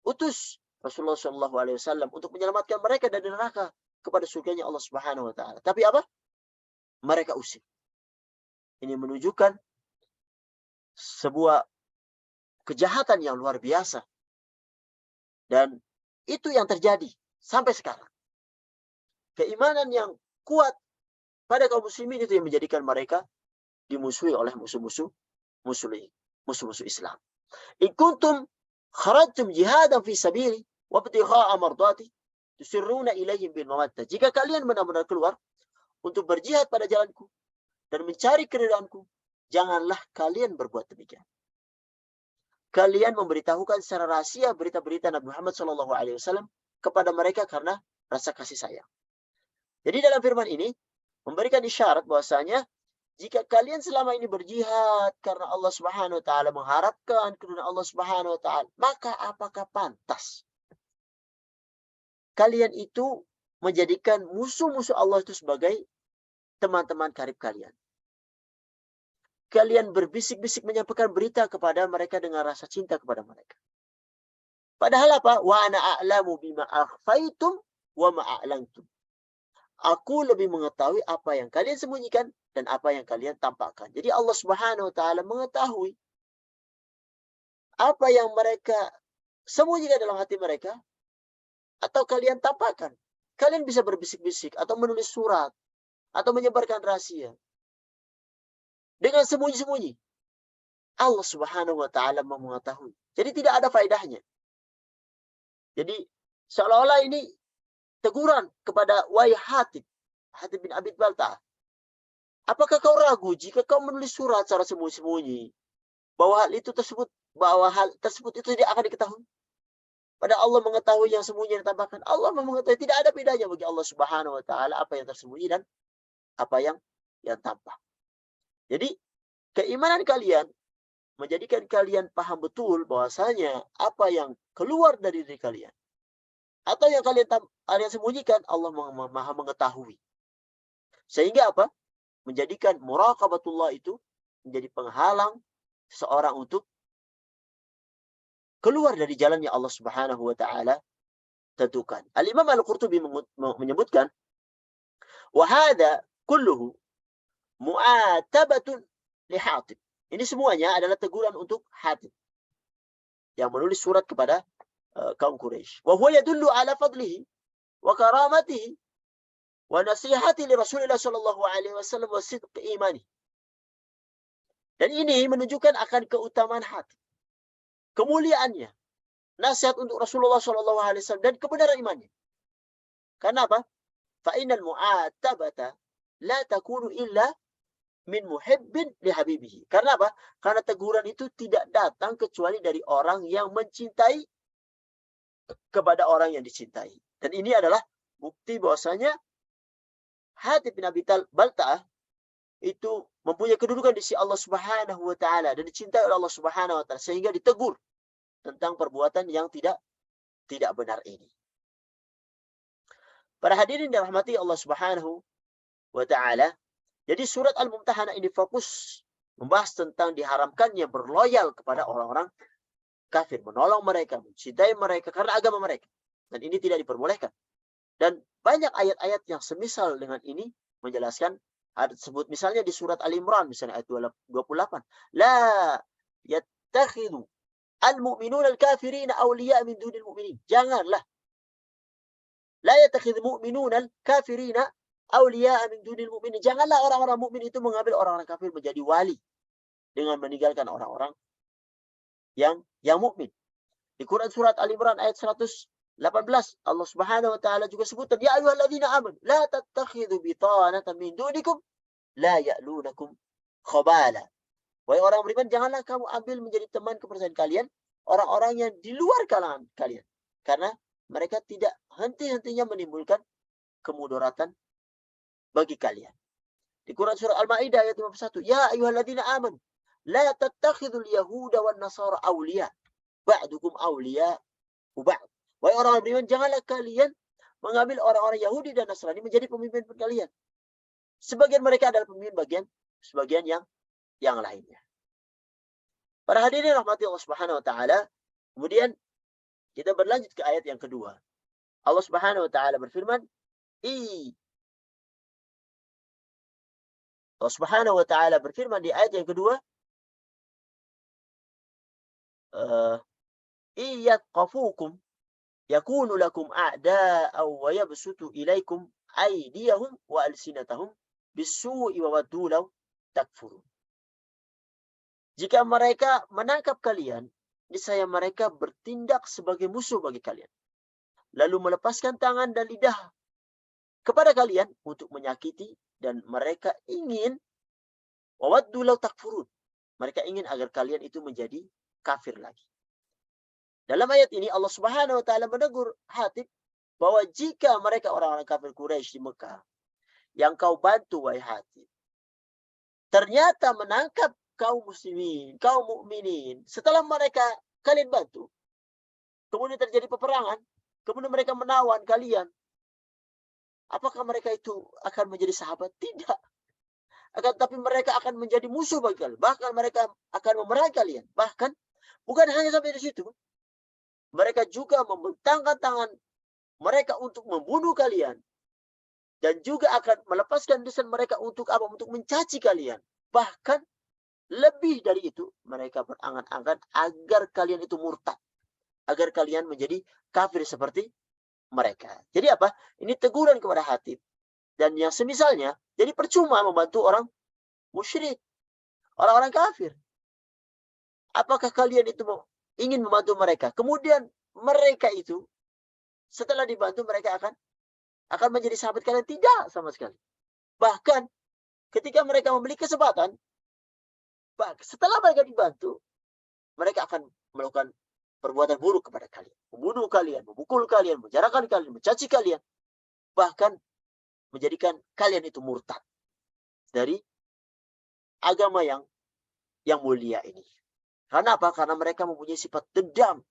Speaker 1: utus Rasulullah Shallallahu alaihi wasallam untuk menyelamatkan mereka dari neraka kepada surganya Allah Subhanahu wa taala. Tapi apa? Mereka usir. Ini menunjukkan sebuah kejahatan yang luar biasa. Dan itu yang terjadi sampai sekarang. Keimanan yang kuat pada kaum muslimin itu yang menjadikan mereka dimusuhi oleh musuh-musuh Islam. In kuntum kharajtum jihadan fi sabili wa ibtigha'a mardati tusirruna ilaihim bil mawaddah. Jika kalian benar-benar keluar untuk berjihad pada jalanku dan mencari keridhaanku, janganlah kalian berbuat demikian. Kalian memberitahukan secara rahasia berita-berita Nabi Muhammad SAW kepada mereka karena rasa kasih sayang. Jadi dalam firman ini memberikan isyarat bahwasanya jika kalian selama ini berjihad karena Allah Subhanahu wa taala, mengharapkan keridhaan Allah Subhanahu wa taala, maka apakah pantas kalian itu menjadikan musuh-musuh Allah itu sebagai teman-teman karib kalian? Kalian berbisik-bisik menyampaikan berita kepada mereka dengan rasa cinta kepada mereka. Padahal apa? Wa ana a'lamu bima akhfaitum wa ma a'lantum. Aku lebih mengetahui apa yang kalian sembunyikan dan apa yang kalian tampakkan. Jadi Allah Subhanahu wa taala mengetahui apa yang mereka sembunyikan dalam hati mereka atau kalian tampakkan. Kalian bisa berbisik-bisik atau menulis surat atau menyebarkan rahasia dengan sembunyi-sembunyi. Allah Subhanahu wa taala mengetahui. Jadi tidak ada faedahnya. Jadi seolah-olah ini teguran kepada wahai Hatib bin Abi Balta'ah. Apakah kau ragu jika kau menulis surat secara sembunyi-sembunyi bahwa hal tersebut itu tidak akan diketahui? Padahal Allah mengetahui yang sembunyi dan tambahkan. Allah mengetahui, tidak ada bedanya bagi Allah Subhanahu wa taala apa yang tersembunyi dan apa yang tampak. Jadi keimanan kalian menjadikan kalian paham betul bahwasanya apa yang keluar dari diri kalian atau yang kalian sembunyikan, Allah Maha mengetahui. Sehingga apa? Menjadikan muraqabatullah itu menjadi penghalang seseorang untuk keluar dari jalan yang Allah Subhanahu wa taala tentukan. Al-Imam Al-Qurtubi menyebutkan, wa hadza kulluhu mu'atabatun li Hatib. Ini semuanya adalah teguran untuk Hatib yang menulis surat kepada kaum Quraisy. Wa huwa yadullu ala fadlihi wa karamatihi wa nasihati li Rasulillah sallallahu alaihi wasallam wa sidq imani. Dan ini menunjukkan akan keutamaan Hatib, kemuliaannya, nasihat untuk Rasulullah sallallahu alaihi wasallam dan kebenaran imannya. Karena apa? Fa innal mu'atabata la takunu illa min muhibbin li habibihi. Karena apa? Karena teguran itu tidak datang kecuali dari orang yang mencintai kepada orang yang dicintai. Dan ini adalah bukti bahwasanya Hatib bin Abi Balta'ah itu mempunyai kedudukan di sisi Allah Subhanahu wa taala dan dicintai oleh Allah Subhanahu wa taala sehingga ditegur tentang perbuatan yang tidak benar ini. Para hadirin dirahmati Allah Subhanahu wa taala, jadi surat Al-Mumtahanah ini fokus membahas tentang diharamkannya berloyal kepada orang-orang kafir, menolong mereka, mencintai mereka karena agama mereka. Dan ini tidak diperbolehkan. Dan banyak ayat-ayat yang semisal dengan ini menjelaskan hal tersebut. Misalnya di surat Al-Imran, misalnya ayat 28. La yattakhidhu al-mu'minuna al-kafirina awliya min dunil mu'minin. Janganlah. La yattakhidhu mu'minuna al-kafirina Auliya min dunil mu'minin. Janganlah orang-orang mukmin itu mengambil orang-orang kafir menjadi wali dengan meninggalkan orang-orang yang mukmin. Di Quran surat Ali Imran ayat 118, Allah Subhanahu wa taala juga sebutkan, ya ayyuhalladzina amanu la tattakhidhu bitanatan min dunikum la ya'lunakum khabala. Wahai orang beriman, janganlah kamu ambil menjadi teman kepercayaan kalian orang-orang yang di luar kalangan kalian, karena mereka tidak henti-hentinya menimbulkan kemudaratan bagi kalian. Di Quran surah Al-Maidah ayat 51, ya ayyuhalladzina amanu la tattakhidul yahuda wan nasara awliya ba'dukum awliya ba'd. Wahai orang beriman, janganlah kalian mengambil orang-orang Yahudi dan Nasrani menjadi pemimpin kalian. Sebagian mereka adalah pemimpin sebagian yang lainnya. Para hadirin rahmati Allah Subhanahu wa taala, kemudian kita berlanjut ke ayat yang kedua. Allah Subhanahu wa taala berfirman, Allah Subhanahu wa taala berfirman di ayat yang kedua, iyaqafukum yakunu lakum a'da'aw wa yabsutu ilaikum aydiyahum wa alsinatahum bis-su'i wa waddu law takfurun. Jika mereka menangkap kalian, niscaya mereka bertindak sebagai musuh bagi kalian, lalu melepaskan tangan dan lidah kepada kalian untuk menyakiti, dan mereka ingin wa waddu law takfurun. Mereka ingin agar kalian itu menjadi kafir lagi. Dalam ayat ini Allah Subhanahu wa taala menegur Hatib bahwa jika mereka orang-orang kafir Quraisy di Mekah yang kau bantu wahai Hatib, ternyata menangkap kaum muslimin, kaum mukminin setelah mereka kalian bantu, kemudian terjadi peperangan, kemudian mereka menawan kalian, apakah mereka itu akan menjadi sahabat? Tidak. Tapi mereka akan menjadi musuh bagi kalian. Bahkan mereka akan memerangi kalian. Bahkan bukan hanya sampai di situ, mereka juga membentangkan tangan mereka untuk membunuh kalian, dan juga akan melepaskan lisan mereka untuk apa? Untuk mencaci kalian. Bahkan lebih dari itu, mereka berangan-angan agar kalian itu murtad, agar kalian menjadi kafir seperti mereka. Jadi apa? Ini teguran kepada Hatib dan yang semisalnya. Jadi percuma membantu orang musyrik, orang-orang kafir. Apakah kalian itu ingin membantu mereka? Kemudian mereka itu setelah dibantu mereka akan menjadi sahabat kalian? Tidak sama sekali. Bahkan ketika mereka memiliki kesempatan, setelah mereka dibantu, mereka akan melakukan perbuatan buruk kepada kalian. Membunuh kalian, memukul kalian, menjarakan kalian, mencaci kalian. Bahkan menjadikan kalian itu murtad dari agama yang mulia ini. Karena apa? Karena mereka mempunyai sifat dendam.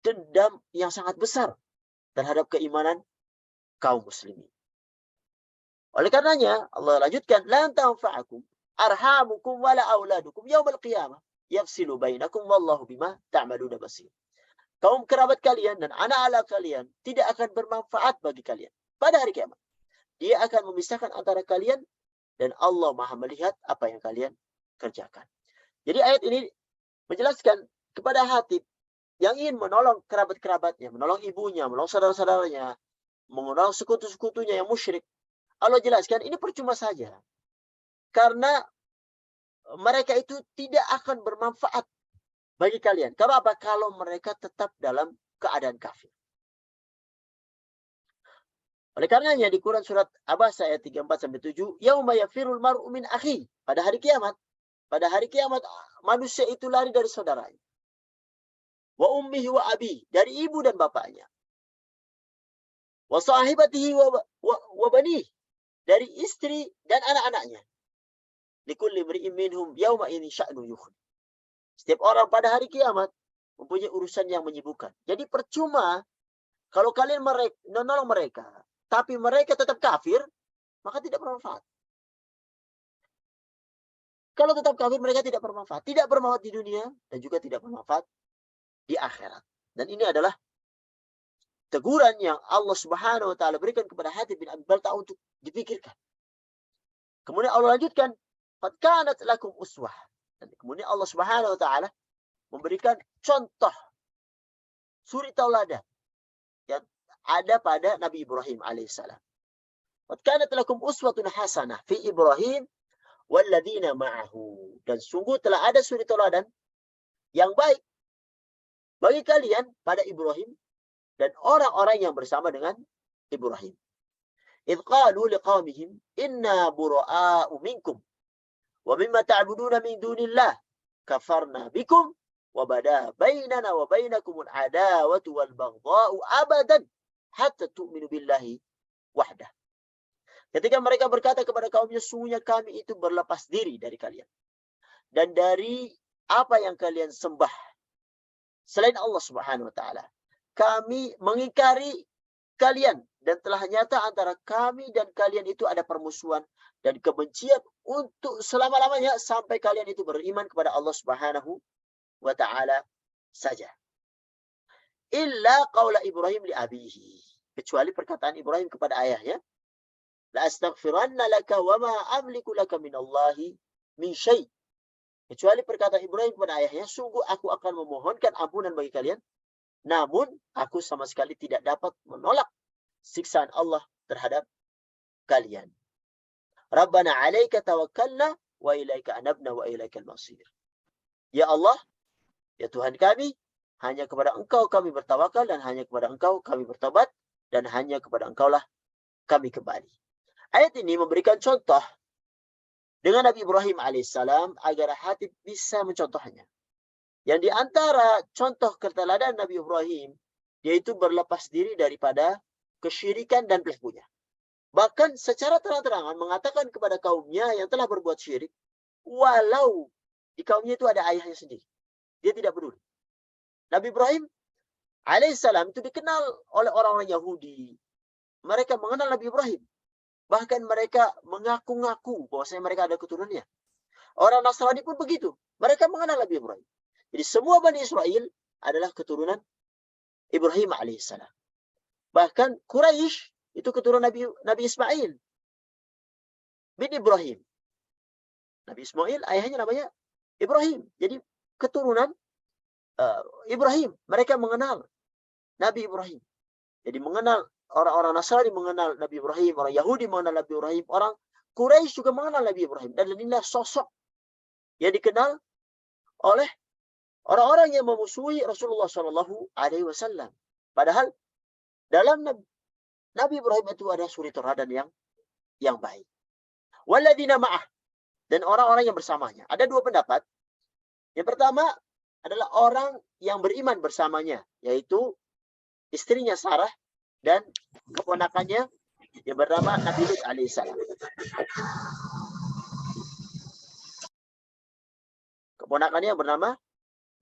Speaker 1: Dendam yang sangat besar terhadap keimanan kaum muslimin. Oleh karenanya, Allah lanjutkan, la tanfa'akum arhamukum wala auladukum yaumal qiyamah yafsilu bainakum wallahu bima ta'maluna basir. Kaum kerabat kalian dan anak-anak kalian tidak akan bermanfaat bagi kalian pada hari kiamat. Dia akan memisahkan antara kalian dan Allah Maha melihat apa yang kalian kerjakan. Jadi ayat ini menjelaskan kepada Hatib yang ingin menolong kerabat-kerabatnya, menolong ibunya, menolong saudara-saudaranya, menolong sekutu-sekutunya yang musyrik. Allah jelaskan ini percuma saja. Karena mereka itu tidak akan bermanfaat bagi kalian. Kalau apa? Kalau mereka tetap dalam keadaan kafir. Oleh karenanya di Quran surat Abasa ayat 34-7, yauma yafirul mar'u min akhi, pada hari kiamat manusia itu lari dari saudaranya. Wa ummihi wa abi, dari ibu dan bapaknya. Wa sahibatihi wa banihi, dari istri dan anak-anaknya. Likulli imri'in minhum yauma idzin sya'nu yughni. Setiap orang pada hari kiamat mempunyai urusan yang menyibukkan. Jadi percuma kalau kalian menolong mereka, tapi mereka tetap kafir, maka tidak bermanfaat. Kalau tetap kafir, mereka tidak bermanfaat. Tidak bermanfaat di dunia dan juga tidak bermanfaat di akhirat. Dan ini adalah teguran yang Allah Subhanahu wa taala berikan kepada Hatib bin Abi Balta'ah untuk dipikirkan. Kemudian Allah lanjutkan, qad kanat lakum uswah. Dan kemudian Allah Subhanahu wa taala memberikan contoh suri tauladan yang ada pada Nabi Ibrahim alaihissalam. Qad kanat lakum uswatun hasanah fi Ibrahim walladzina ma'ahu. Dan sungguh telah ada suri teladan yang baik bagi kalian pada Ibrahim dan orang-orang yang bersama dengan Ibrahim. إذ قالوا لقومهم إنا براء منكم ومما تعبدون من دون الله كفرنا بكم وبدا بيننا وبينكم العداوة والبغضاء أبدا حتى تؤمنوا بالله وحده. Ketika mereka berkata kepada kaumnya, sungguhnya kami itu berlepas diri dari kalian dan dari apa yang kalian sembah selain Allah Subhanahu wa taala. Kami mengingkari kalian dan telah nyata antara kami dan kalian itu ada permusuhan dan kebencian untuk selama-lamanya sampai kalian itu beriman kepada Allah Subhanahu wa taala saja. Illa qaula Ibrahim li abihi, kecuali perkataan Ibrahim kepada ayahnya, la astaghfiranna laka wa ma amliku laka minallahi min syai'. Kecuali perkataan Ibrahim kepada ayahnya, sungguh aku akan memohonkan ampunan bagi kalian, namun aku sama sekali tidak dapat menolak siksaan Allah terhadap kalian. Rabbana 'alaika tawakkalna wa ilaika anabna wa ilaikal masir. Ya Allah, ya Tuhan kami, hanya kepada Engkau kami bertawakal dan hanya kepada Engkau kami bertobat dan hanya kepada Engkaulah kami kembali. Ayat ini memberikan contoh dengan Nabi Ibrahim alaihissalam agar hati bisa mencontohnya. Yang di antara contoh keteladanan Nabi Ibrahim, yaitu berlepas diri daripada kesyirikan dan pelakunya. Bahkan secara terang-terangan mengatakan kepada kaumnya yang telah berbuat syirik, walau di kaumnya itu ada ayahnya sendiri. Dia tidak peduli. Nabi Ibrahim alaihissalam itu dikenal oleh orang-orang Yahudi. Mereka mengenal Nabi Ibrahim. Bahkan mereka mengaku-ngaku bahwasanya mereka ada keturunannya. Orang Nasrani pun begitu. Mereka mengenal Nabi Ibrahim. Jadi semua Bani Israel adalah keturunan Ibrahim alaihissalam. Bahkan Quraisy itu keturunan Nabi Ismail bin Ibrahim. Nabi Ismail ayahnya namanya Ibrahim. Jadi keturunan Ibrahim. Mereka mengenal Nabi Ibrahim. Jadi mengenal orang-orang Nasrani mengenal Nabi Ibrahim, orang Yahudi mengenal Nabi Ibrahim, orang Quraisy juga mengenal Nabi Ibrahim. Dan inilah sosok yang dikenal oleh orang-orang yang memusuhi Rasulullah Shallallahu Alaihi Wasallam. Padahal dalam Nabi Ibrahim itu ada suri teladan yang baik. Walladzina ma'ah, dan orang-orang yang bersamanya. Ada dua pendapat. Yang pertama adalah orang yang beriman bersamanya, yaitu istrinya Sarah dan keponakannya yang bernama Nabi Lut alaihissalam. Keponakannya yang bernama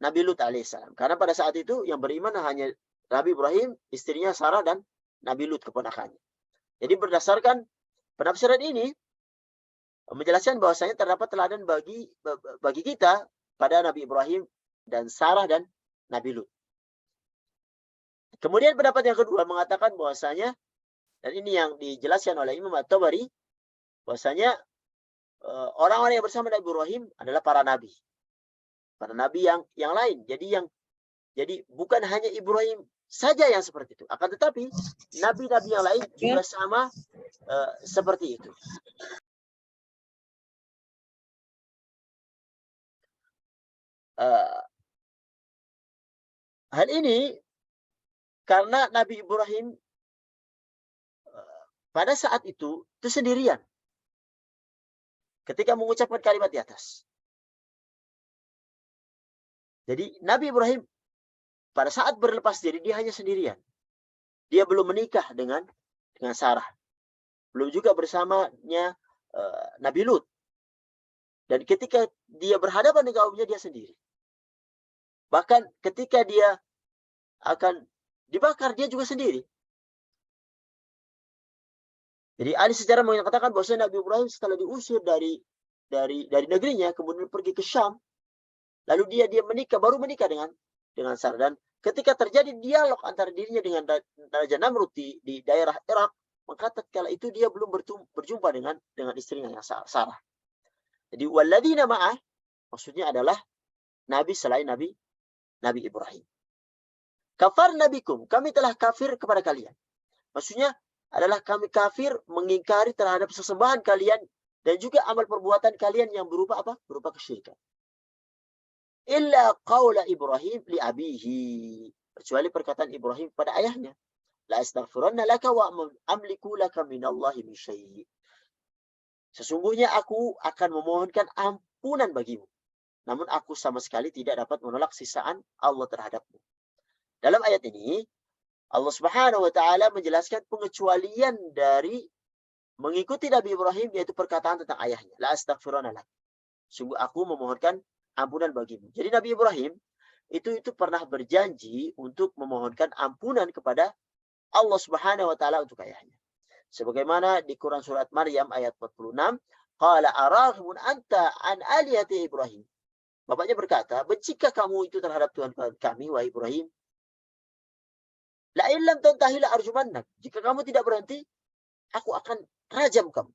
Speaker 1: Nabi Lut alaihissalam. Karena pada saat itu yang beriman hanya Nabi Ibrahim, istrinya Sarah, dan Nabi Lut keponakannya. Jadi berdasarkan penafsiran ini menjelaskan bahwasanya terdapat teladan bagi kita pada Nabi Ibrahim dan Sarah dan Nabi Lut. Kemudian pendapat yang kedua mengatakan bahwasanya, dan ini yang dijelaskan oleh Imam At-Tabari, bahwasanya orang-orang yang bersama Nabi Ibrahim adalah para nabi. Para nabi yang lain. Jadi bukan hanya Ibrahim saja yang seperti itu. Akan tetapi nabi-nabi yang lain juga sama seperti itu. Hal ini karena Nabi Ibrahim pada saat itu sendirian ketika mengucapkan kalimat di atas. Jadi Nabi Ibrahim pada saat berlepas diri dia hanya sendirian. Dia belum menikah dengan Sarah. Belum juga bersamanya Nabi Lut. Dan ketika dia berhadapan dengan kaumnya dia sendiri. Bahkan ketika dia akan dibakar dia juga sendiri. Jadi ahli sejarah mengatakan bahwa Nabi Ibrahim setelah diusir dari negerinya kemudian pergi ke Syam, lalu dia baru menikah dengan Sarah. Dan ketika terjadi dialog antara dirinya dengan Raja Namrud di daerah Irak, maka tatkala itu dia belum berjumpa dengan istrinya yang Sarah. Jadi walladzina ma'ah maksudnya adalah nabi selain Nabi Ibrahim. Kafar nabikum, kami telah kafir kepada kalian. Maksudnya adalah kami kafir mengingkari terhadap sesembahan kalian dan juga amal perbuatan kalian yang berupa apa? Berupa kesyirikan. Illa qaula Ibrahim li abihi. Kecuali perkataan Ibrahim pada ayahnya. La astaghfiranna laka wa amliku laka minallahi min syai'. Sesungguhnya aku akan memohonkan ampunan bagimu. Namun aku sama sekali tidak dapat menolak sisaan Allah terhadapmu. Dalam ayat ini, Allah Subhanahu wa taala menjelaskan pengecualian dari mengikuti Nabi Ibrahim, yaitu perkataan tentang ayahnya. La astaghfirullah lak. Sungguh aku memohonkan ampunan bagimu. Jadi Nabi Ibrahim itu pernah berjanji untuk memohonkan ampunan kepada Allah Subhanahu wa taala untuk ayahnya. Sebagaimana di Quran surat Maryam ayat 46, qala araghibun anta an alihati Ibrahim. Bapaknya berkata, bencikah kamu itu terhadap Tuhan kami, wahai Ibrahim? La illam tantahi la arjumannak. Jika kamu tidak berhenti, aku akan rajam kamu.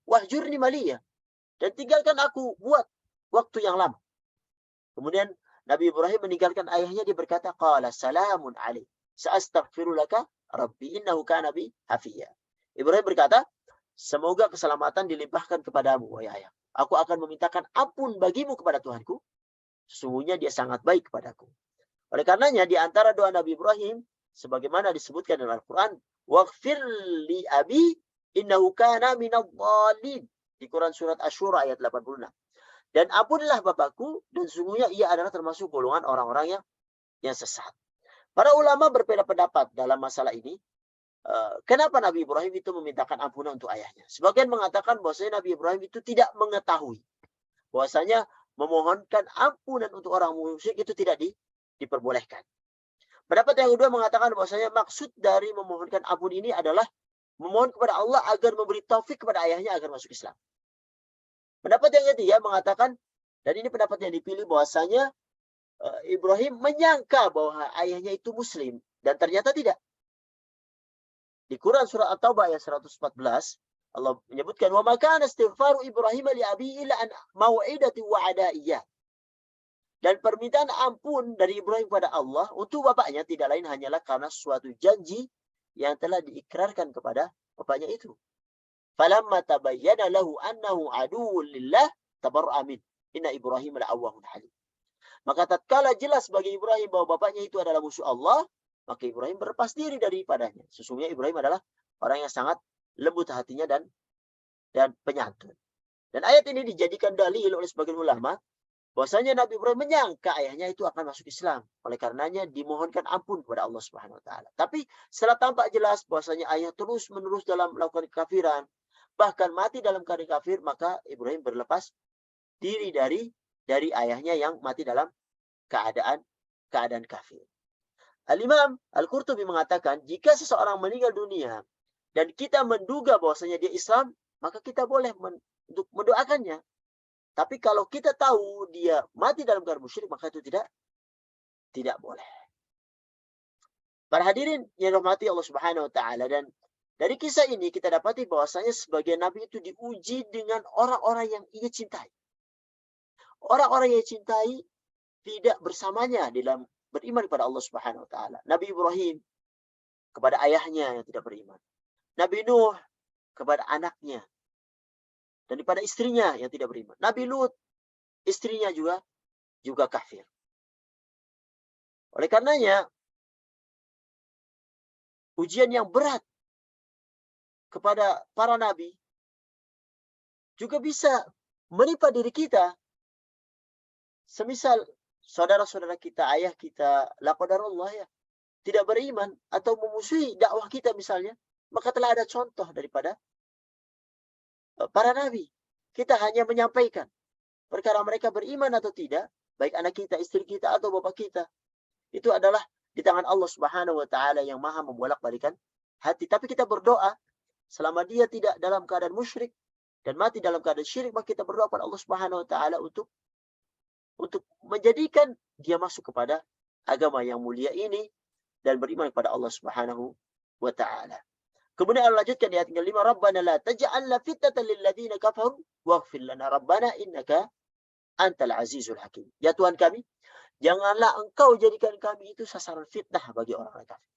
Speaker 1: Wahjurni maliyah. Dan tinggalkan aku buat waktu yang lama. Kemudian Nabi Ibrahim meninggalkan ayahnya, dia berkata, qala salamun alaih. Sa'astaghfiru laka rabbi innahu kana bi hafiyya. Ibrahim berkata, semoga keselamatan dilimpahkan kepadamu, wahai ayah. Aku akan memintakan ampun bagimu kepada Tuhanku. Sesungguhnya dia sangat baik kepadaku. Oleh karenanya, di antara doa Nabi Ibrahim, sebagaimana disebutkan dalam Al-Quran, waghfir li abi innahu kana minadh-dhalin. Di Quran surat Asy-Syura ayat 86. Dan ampunilah bapakku, dan sesungguhnya ia adalah termasuk golongan orang-orang yang sesat. Para ulama berbeda pendapat dalam masalah ini. Kenapa Nabi Ibrahim itu memintakan ampunan untuk ayahnya? Sebagian mengatakan bahwasanya Nabi Ibrahim itu tidak mengetahui bahwasanya memohonkan ampunan untuk orang musyrik itu tidak diperbolehkan. Pendapat yang kedua mengatakan bahwasanya maksud dari memohonkan ampun ini adalah memohon kepada Allah agar memberi taufik kepada ayahnya agar masuk Islam. Pendapat yang ketiga mengatakan, dan ini pendapat yang dipilih, bahwasanya Ibrahim menyangka bahwa ayahnya itu Muslim, dan ternyata tidak. Di Quran surah At-Taubah ayat 114, Allah menyebutkan, wa makana istighfaru Ibrahim li abi illa an mau'idati wa'adaiyah. Dan permintaan ampun dari Ibrahim kepada Allah untuk bapaknya tidak lain hanyalah karena suatu janji yang telah diikrarkan kepada bapaknya itu. Falamma tabayyana lahu annahu aduwwun lillah tabarra'a min. Inna Ibrahim la'awwahun halim. Maka tatkala jelas bagi Ibrahim bahwa bapaknya itu adalah musuh Allah, maka Ibrahim berlepas diri daripadanya. Sesungguhnya Ibrahim adalah orang yang sangat lembut hatinya dan penyantun. Dan ayat ini dijadikan dalil oleh sebagian ulama bahwasanya Nabi Ibrahim menyangka ayahnya itu akan masuk Islam. Oleh karenanya dimohonkan ampun kepada Allah Subhanahu wa taala. Tapi setelah tampak jelas bahwasanya ayah terus-menerus dalam melakukan kekafiran, bahkan mati dalam keadaan kafir, maka Ibrahim berlepas diri dari ayahnya yang mati dalam keadaan kafir. Al-Imam Al-Qurtubi mengatakan, jika seseorang meninggal dunia dan kita menduga bahwasanya dia Islam, maka kita boleh untuk mendoakannya. Tapi kalau kita tahu dia mati dalam keadaan musyrik, maka itu tidak boleh. Para hadirin yang dirahmati Allah Subhanahu wa taala, dan dari kisah ini kita dapati bahwasanya sebagian nabi itu diuji dengan orang-orang yang ia cintai. Orang-orang yang cintai tidak bersamanya dalam beriman kepada Allah Subhanahu wa taala. Nabi Ibrahim kepada ayahnya yang tidak beriman. Nabi Nuh kepada anaknya dan kepada istrinya yang tidak beriman. Nabi Lut, istrinya juga kafir. Oleh karenanya, ujian yang berat kepada para nabi juga bisa menimpa diri kita. Semisal saudara-saudara kita, ayah kita, la qadarullah ya, tidak beriman atau memusuhi dakwah kita misalnya, maka telah ada contoh daripada para nabi. Kita hanya menyampaikan perkara mereka beriman atau tidak, baik anak kita, istri kita, atau bapak kita. Itu adalah di tangan Allah Subhanahu wa taala yang Maha membolak-balikan hati. Tapi kita berdoa selama dia tidak dalam keadaan musyrik dan mati dalam keadaan syirik, maka kita berdoa kepada Allah Subhanahu wa taala untuk menjadikan dia masuk kepada agama yang mulia ini dan beriman kepada Allah Subhanahu wa taala. Kemudian Allah lanjutkan di ayat yang 5, Rabbana la taj'alna fitnatan lil ladzina kafaru waghfir lana Rabbana innaka antal azizul hakim. Ya Tuhan kami, janganlah Engkau jadikan kami itu sasaran fitnah bagi orang-orang kafir.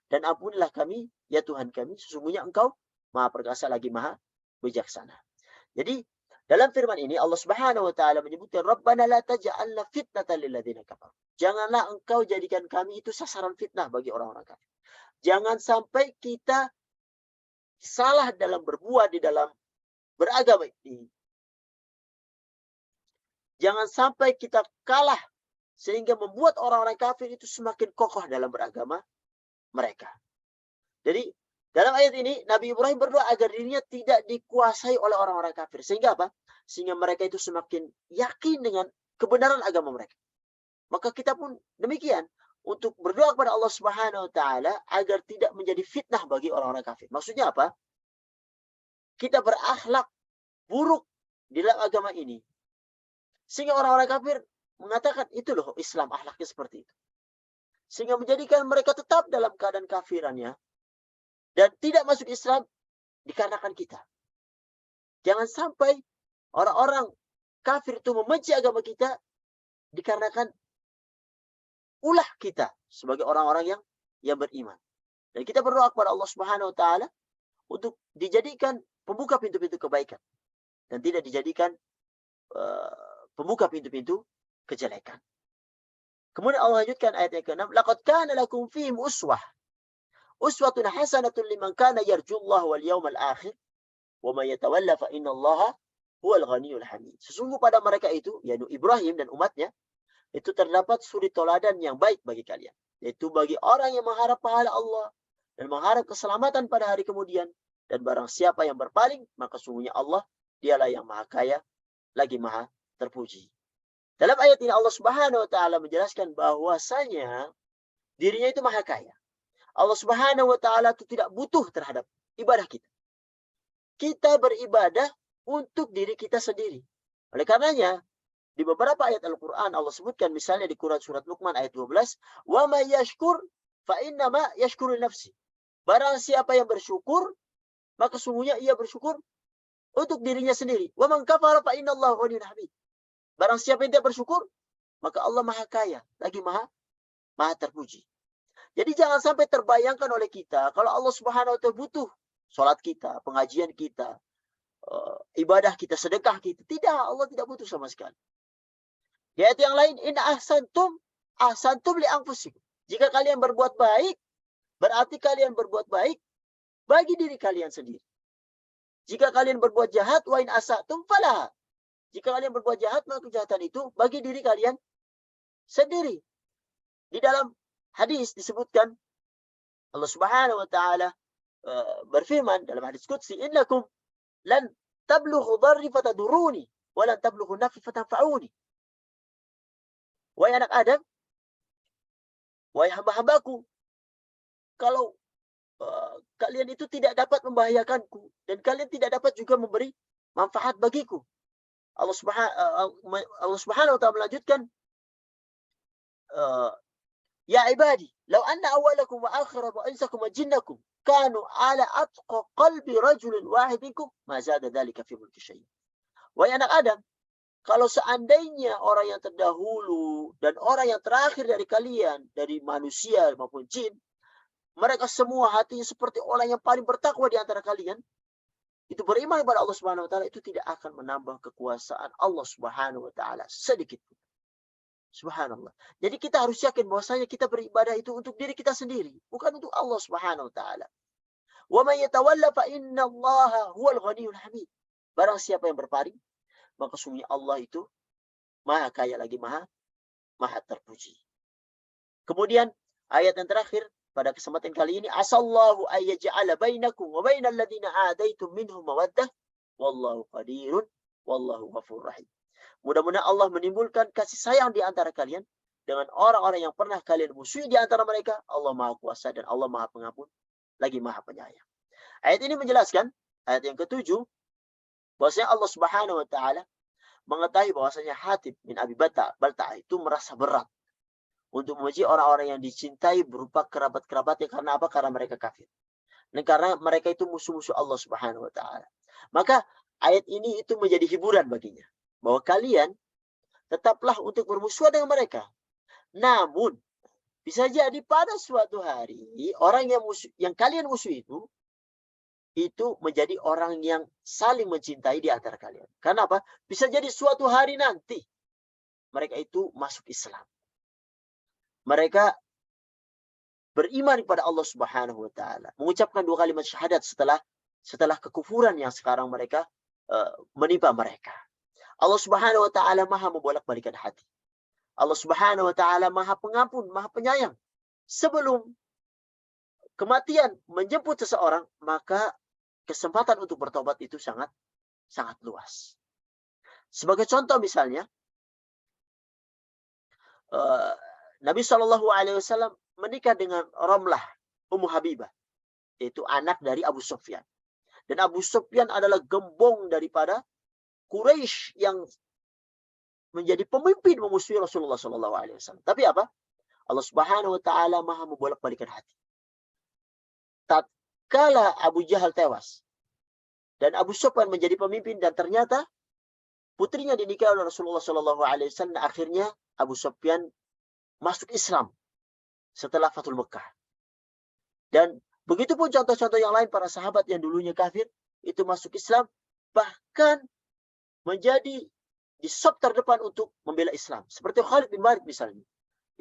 Speaker 1: dan ampunilah kami, ya Tuhan kami, sesungguhnya Engkau Maha Perkasa lagi Maha Bijaksana. Jadi dalam firman ini Allah Subhanahu wa taala menyebutkan Rabbana la taj'alna fitnatan lil ladzina kafaru. Janganlah Engkau jadikan kami itu sasaran fitnah bagi orang-orang kafir. Jangan sampai kita salah dalam berbuat di dalam beragama ini. Jangan sampai kita kalah sehingga membuat orang-orang kafir itu semakin kokoh dalam beragama mereka. Jadi dalam ayat ini Nabi Ibrahim berdoa agar dirinya tidak dikuasai oleh orang-orang kafir. Sehingga apa? Sehingga mereka itu semakin yakin dengan kebenaran agama mereka. Maka kita pun demikian untuk berdoa kepada Allah Subhanahu wa taala agar tidak menjadi fitnah bagi orang-orang kafir. Maksudnya apa? Kita berakhlak buruk di dalam agama ini. Sehingga orang-orang kafir mengatakan itu loh Islam, akhlaknya seperti itu. Sehingga menjadikan mereka tetap dalam keadaan kafirannya dan tidak masuk Islam dikarenakan kita. Jangan sampai orang-orang kafir itu membenci agama kita dikarenakan ulah kita sebagai orang-orang yang beriman. Dan kita berdoa kepada Allah Subhanahu wa taala untuk dijadikan pembuka pintu-pintu kebaikan dan tidak dijadikan pembuka pintu-pintu kejelekan. Kemudian Allah lanjutkan ayat yang ke-6, laqad kana lakum fihim uswatun hasanatun liman kana yarjullah wal yawmal akhir wa may yatawalla fa innallaha huwal ghaniyyul hamid. Sesungguh pada mereka itu, yaitu Ibrahim dan umatnya, itu terdapat suri teladan yang baik bagi kalian, yaitu bagi orang yang mengharap pahala Allah dan mengharap keselamatan pada hari kemudian. Dan barang siapa yang berpaling, maka sungguhnya Allah dialah yang maha kaya lagi maha terpuji. Dalam ayat ini Allah Subhanahu wa taala menjelaskan bahwasanya dirinya itu maha kaya. Allah Subhanahu wa taala itu tidak butuh terhadap ibadah kita. Kita beribadah untuk diri kita sendiri. Oleh karenanya, di beberapa ayat Al-Quran Allah sebutkan, misalnya di Quran surat Luqman ayat 12, "Wa may yashkur fa innama yashkuru nafsi." Barang siapa yang bersyukur, maka sungguhnya ia bersyukur untuk dirinya sendiri. "Wa man kafara fa innallaha ghaniyyun hamid." Barang siapa yang tidak bersyukur, maka Allah maha kaya, lagi maha terpuji. Jadi jangan sampai terbayangkan oleh kita kalau Allah Subhanahu wa taala butuh salat kita, pengajian kita, ibadah kita, sedekah kita. Tidak, Allah tidak butuh sama sekali. Di ayat yang lain, in ahsantum li anfusikum. Jika kalian berbuat baik, berarti kalian berbuat baik bagi diri kalian sendiri. Jika kalian berbuat jahat, wa in asatum falaha. Jika kalian berbuat jahat, maka kejahatan itu bagi diri kalian sendiri. Di dalam hadis disebutkan Allah Subhanahu wa taala berfirman dalam hadis qudsi, innakum lan tablughu dharri fataduruni wa lan tablughu naf'i fatanfa'uni. Wahai anak Adam, wahai hamba-hambaku, kalau kalian itu tidak dapat membahayakanku dan kalian tidak dapat juga memberi manfaat bagiku. Allah Subhanahu wa taala melanjutkan, ya ibadi, law anna awwalakum wa akhirakum wa insakum wa jinnakum kanu ala atqa qalbi rajulin wahid minkum ma zada dzalika fi mulki syai'. Wahai anak Adam, kalau seandainya orang yang terdahulu dan orang yang terakhir dari kalian, dari manusia maupun jin, mereka semua hatinya seperti orang yang paling bertakwa di antara kalian, itu beriman kepada Allah Subhanahu wa taala, itu tidak akan menambah kekuasaan Allah Subhanahu wa taala sedikit pun. Subhanallah. Jadi kita harus yakin bahwasanya kita beribadah itu untuk diri kita sendiri, bukan untuk Allah Subhanahu wa taala. Wa may yatawalla fa innallaha huwal ghaniyyul hamid. Barang siapa yang berpaling, maka sungguh Allah itu maha kaya lagi maha terpuji. Kemudian ayat yang terakhir pada kesempatan kali ini, asallahu ayyaj'ala bainakum wa bainal ladzina adaitum minhum mawaddah wallahu qadirun wallahu ghafurur rahim. Mudah-mudahan Allah menimbulkan kasih sayang di antara kalian dengan orang-orang yang pernah kalian musuhi di antara mereka. Allah Maha Kuasa dan Allah Maha Pengampun lagi Maha Penyayang. Ayat ini menjelaskan, ayat yang ke-7, bahwasanya Allah Subhanahu wa taala mengetahui bahwasanya Hatib bin Abi Balta'ah itu merasa berat untuk memuji orang-orang yang dicintai berupa kerabat-kerabatnya. Karena apa? Karena mereka kafir. Dan karena mereka itu musuh-musuh Allah Subhanahu wa taala. Maka ayat ini itu menjadi hiburan baginya, bahwa kalian tetaplah untuk bermusuhan dengan mereka. Namun Bisa jadi pada suatu hari orang yang kalian musuh itu menjadi orang yang saling mencintai di antara kalian. Karena apa? Bisa jadi suatu hari nanti mereka itu masuk Islam. Mereka beriman kepada Allah Subhanahu wa taala, mengucapkan 2 kalimat syahadat setelah kekufuran yang sekarang mereka menimpa mereka. Allah Subhanahu wa taala Maha membolak-balikan hati. Allah Subhanahu wa taala Maha Pengampun, Maha Penyayang. Sebelum kematian menjemput seseorang, maka kesempatan untuk bertobat itu sangat luas. Sebagai contoh misalnya, Nabi Shallallahu Alaihi Wasallam menikah dengan Ramlah Ummu Habibah, yaitu anak dari Abu Sufyan. Dan Abu Sufyan adalah gembong daripada Quraisy yang menjadi pemimpin memusuhi Rasulullah Shallallahu Alaihi Wasallam. Tapi apa? Allah Subhanahu Wa Taala Maha membolak-balikan hati. Tatkala Abu Jahal tewas dan Abu Sufyan menjadi pemimpin, dan ternyata putrinya dinikahi oleh Rasulullah Shallallahu Alaihi Wasallam, akhirnya Abu Sufyan masuk Islam setelah Fathul Mekah. Dan begitu pun contoh-contoh yang lain, para sahabat yang dulunya kafir itu masuk Islam, bahkan menjadi di saf terdepan untuk membela Islam. Seperti Khalid bin Walid misalnya,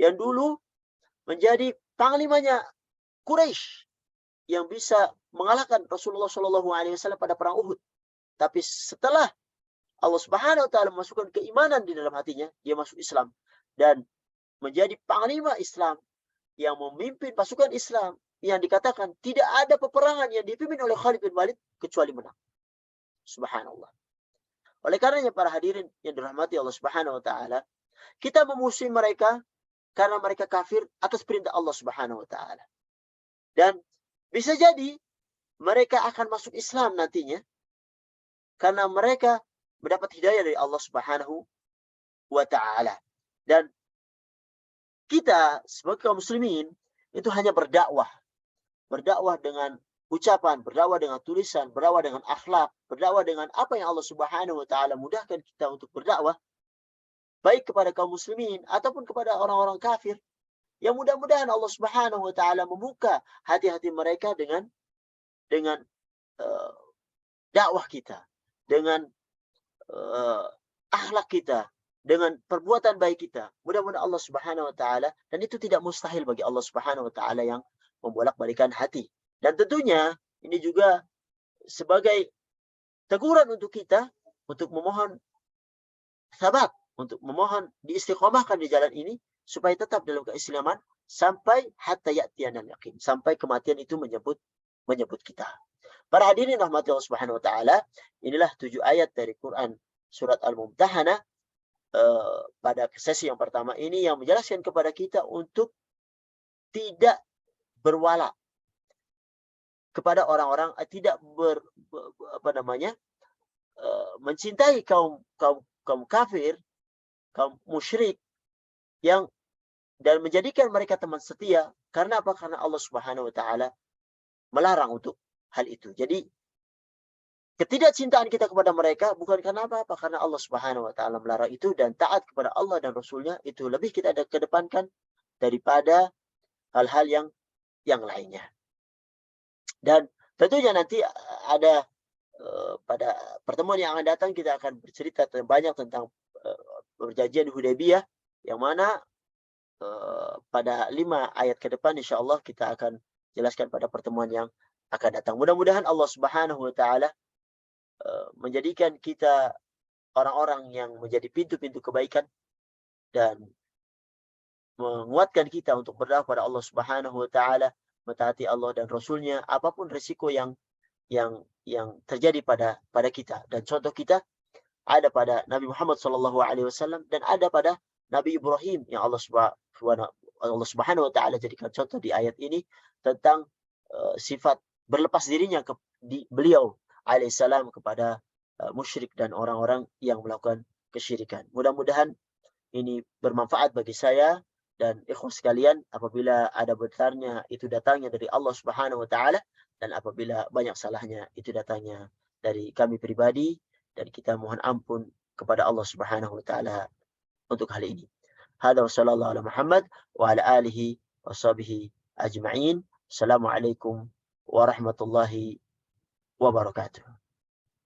Speaker 1: yang dulu menjadi panglimanya Quraisy yang bisa mengalahkan Rasulullah Shallallahu Alaihi Wasallam pada perang Uhud. Tapi setelah Allah Subhanahu Wa Taala memasukkan keimanan di dalam hatinya, dia masuk Islam dan menjadi panglima Islam yang memimpin pasukan Islam, yang dikatakan tidak ada peperangan yang dipimpin oleh Khalid bin Walid kecuali menang. Subhanallah. Oleh karenanya para hadirin yang dirahmati Allah Subhanahu Wa Taala, kita memusuhi mereka karena mereka kafir atas perintah Allah Subhanahu Wa Taala. Dan bisa jadi mereka akan masuk Islam nantinya karena mereka mendapat hidayah dari Allah Subhanahu Wa Taala. Dan kita sebagai kaum muslimin itu hanya berdakwah dengan ucapan, berdakwah dengan tulisan, berdakwah dengan akhlak, berdakwah dengan apa yang Allah Subhanahu Wa Taala mudahkan kita untuk berdakwah, baik kepada kaum muslimin ataupun kepada orang-orang kafir. Yang mudah-mudahan Allah Subhanahu Wa Taala membuka hati-hati mereka dengan dakwah kita, dengan akhlak kita, dengan perbuatan baik kita. Mudah-mudahan Allah Subhanahu Wa Taala, dan itu tidak mustahil bagi Allah Subhanahu Wa Taala yang membolak-balikan hati. Dan tentunya ini juga sebagai teguran untuk kita untuk memohon sabat, untuk memohon diistiqomahkan di jalan ini supaya tetap dalam keislaman sampai hatta ya'tiyanal yaqin, sampai kematian itu menjemput kita. Para hadirin rahmati Allah Subhanahu Wa Taala, inilah 7 ayat dari Quran surat Al-Mumtahanah pada sesi yang pertama ini yang menjelaskan kepada kita untuk tidak berwala kepada orang-orang, tidak mencintai kaum kafir, kaum musyrik, dan menjadikan mereka teman setia. Karena apa? Karena Allah Subhanahu Wa Taala melarang untuk hal itu. Jadi ketidakcintaan kita kepada mereka bukan karena apa-apa, karena Allah Subhanahu Wa Taala melarang itu, dan taat kepada Allah dan Rasulnya itu lebih kita kedepankan daripada hal-hal yang lainnya. Dan tentunya nanti ada pada pertemuan yang akan datang kita akan bercerita banyak tentang perjanjian Hudaybiyah, yang mana pada 5 ayat ke depan insyaallah kita akan jelaskan pada pertemuan yang akan datang. Mudah-mudahan Allah Subhanahu Wa Taala menjadikan kita orang-orang yang menjadi pintu-pintu kebaikan dan menguatkan kita untuk berdakwah pada Allah Subhanahu Wa Taala, mentaati Allah dan Rasulnya, apapun risiko yang terjadi pada kita. Dan contoh kita ada pada Nabi Muhammad SAW dan ada pada Nabi Ibrahim yang Allah Subhanahu Wa Taala jadikan contoh di ayat ini tentang sifat berlepas dirinya beliau alaihissalam kepada musyrik dan orang-orang yang melakukan kesyirikan. Mudah-mudahan ini bermanfaat bagi saya dan ikhwas sekalian. Apabila ada benarnya itu datangnya dari Allah Subhanahu Wa Taala, dan apabila banyak salahnya itu datangnya dari kami pribadi, dan kita mohon ampun kepada Allah Subhanahu Wa Taala untuk hal ini. Hada wa sallallahu ala Muhammad wa ala alihi وصحبه أجمعين. السلام عليكم ورحمة الله وبركاته.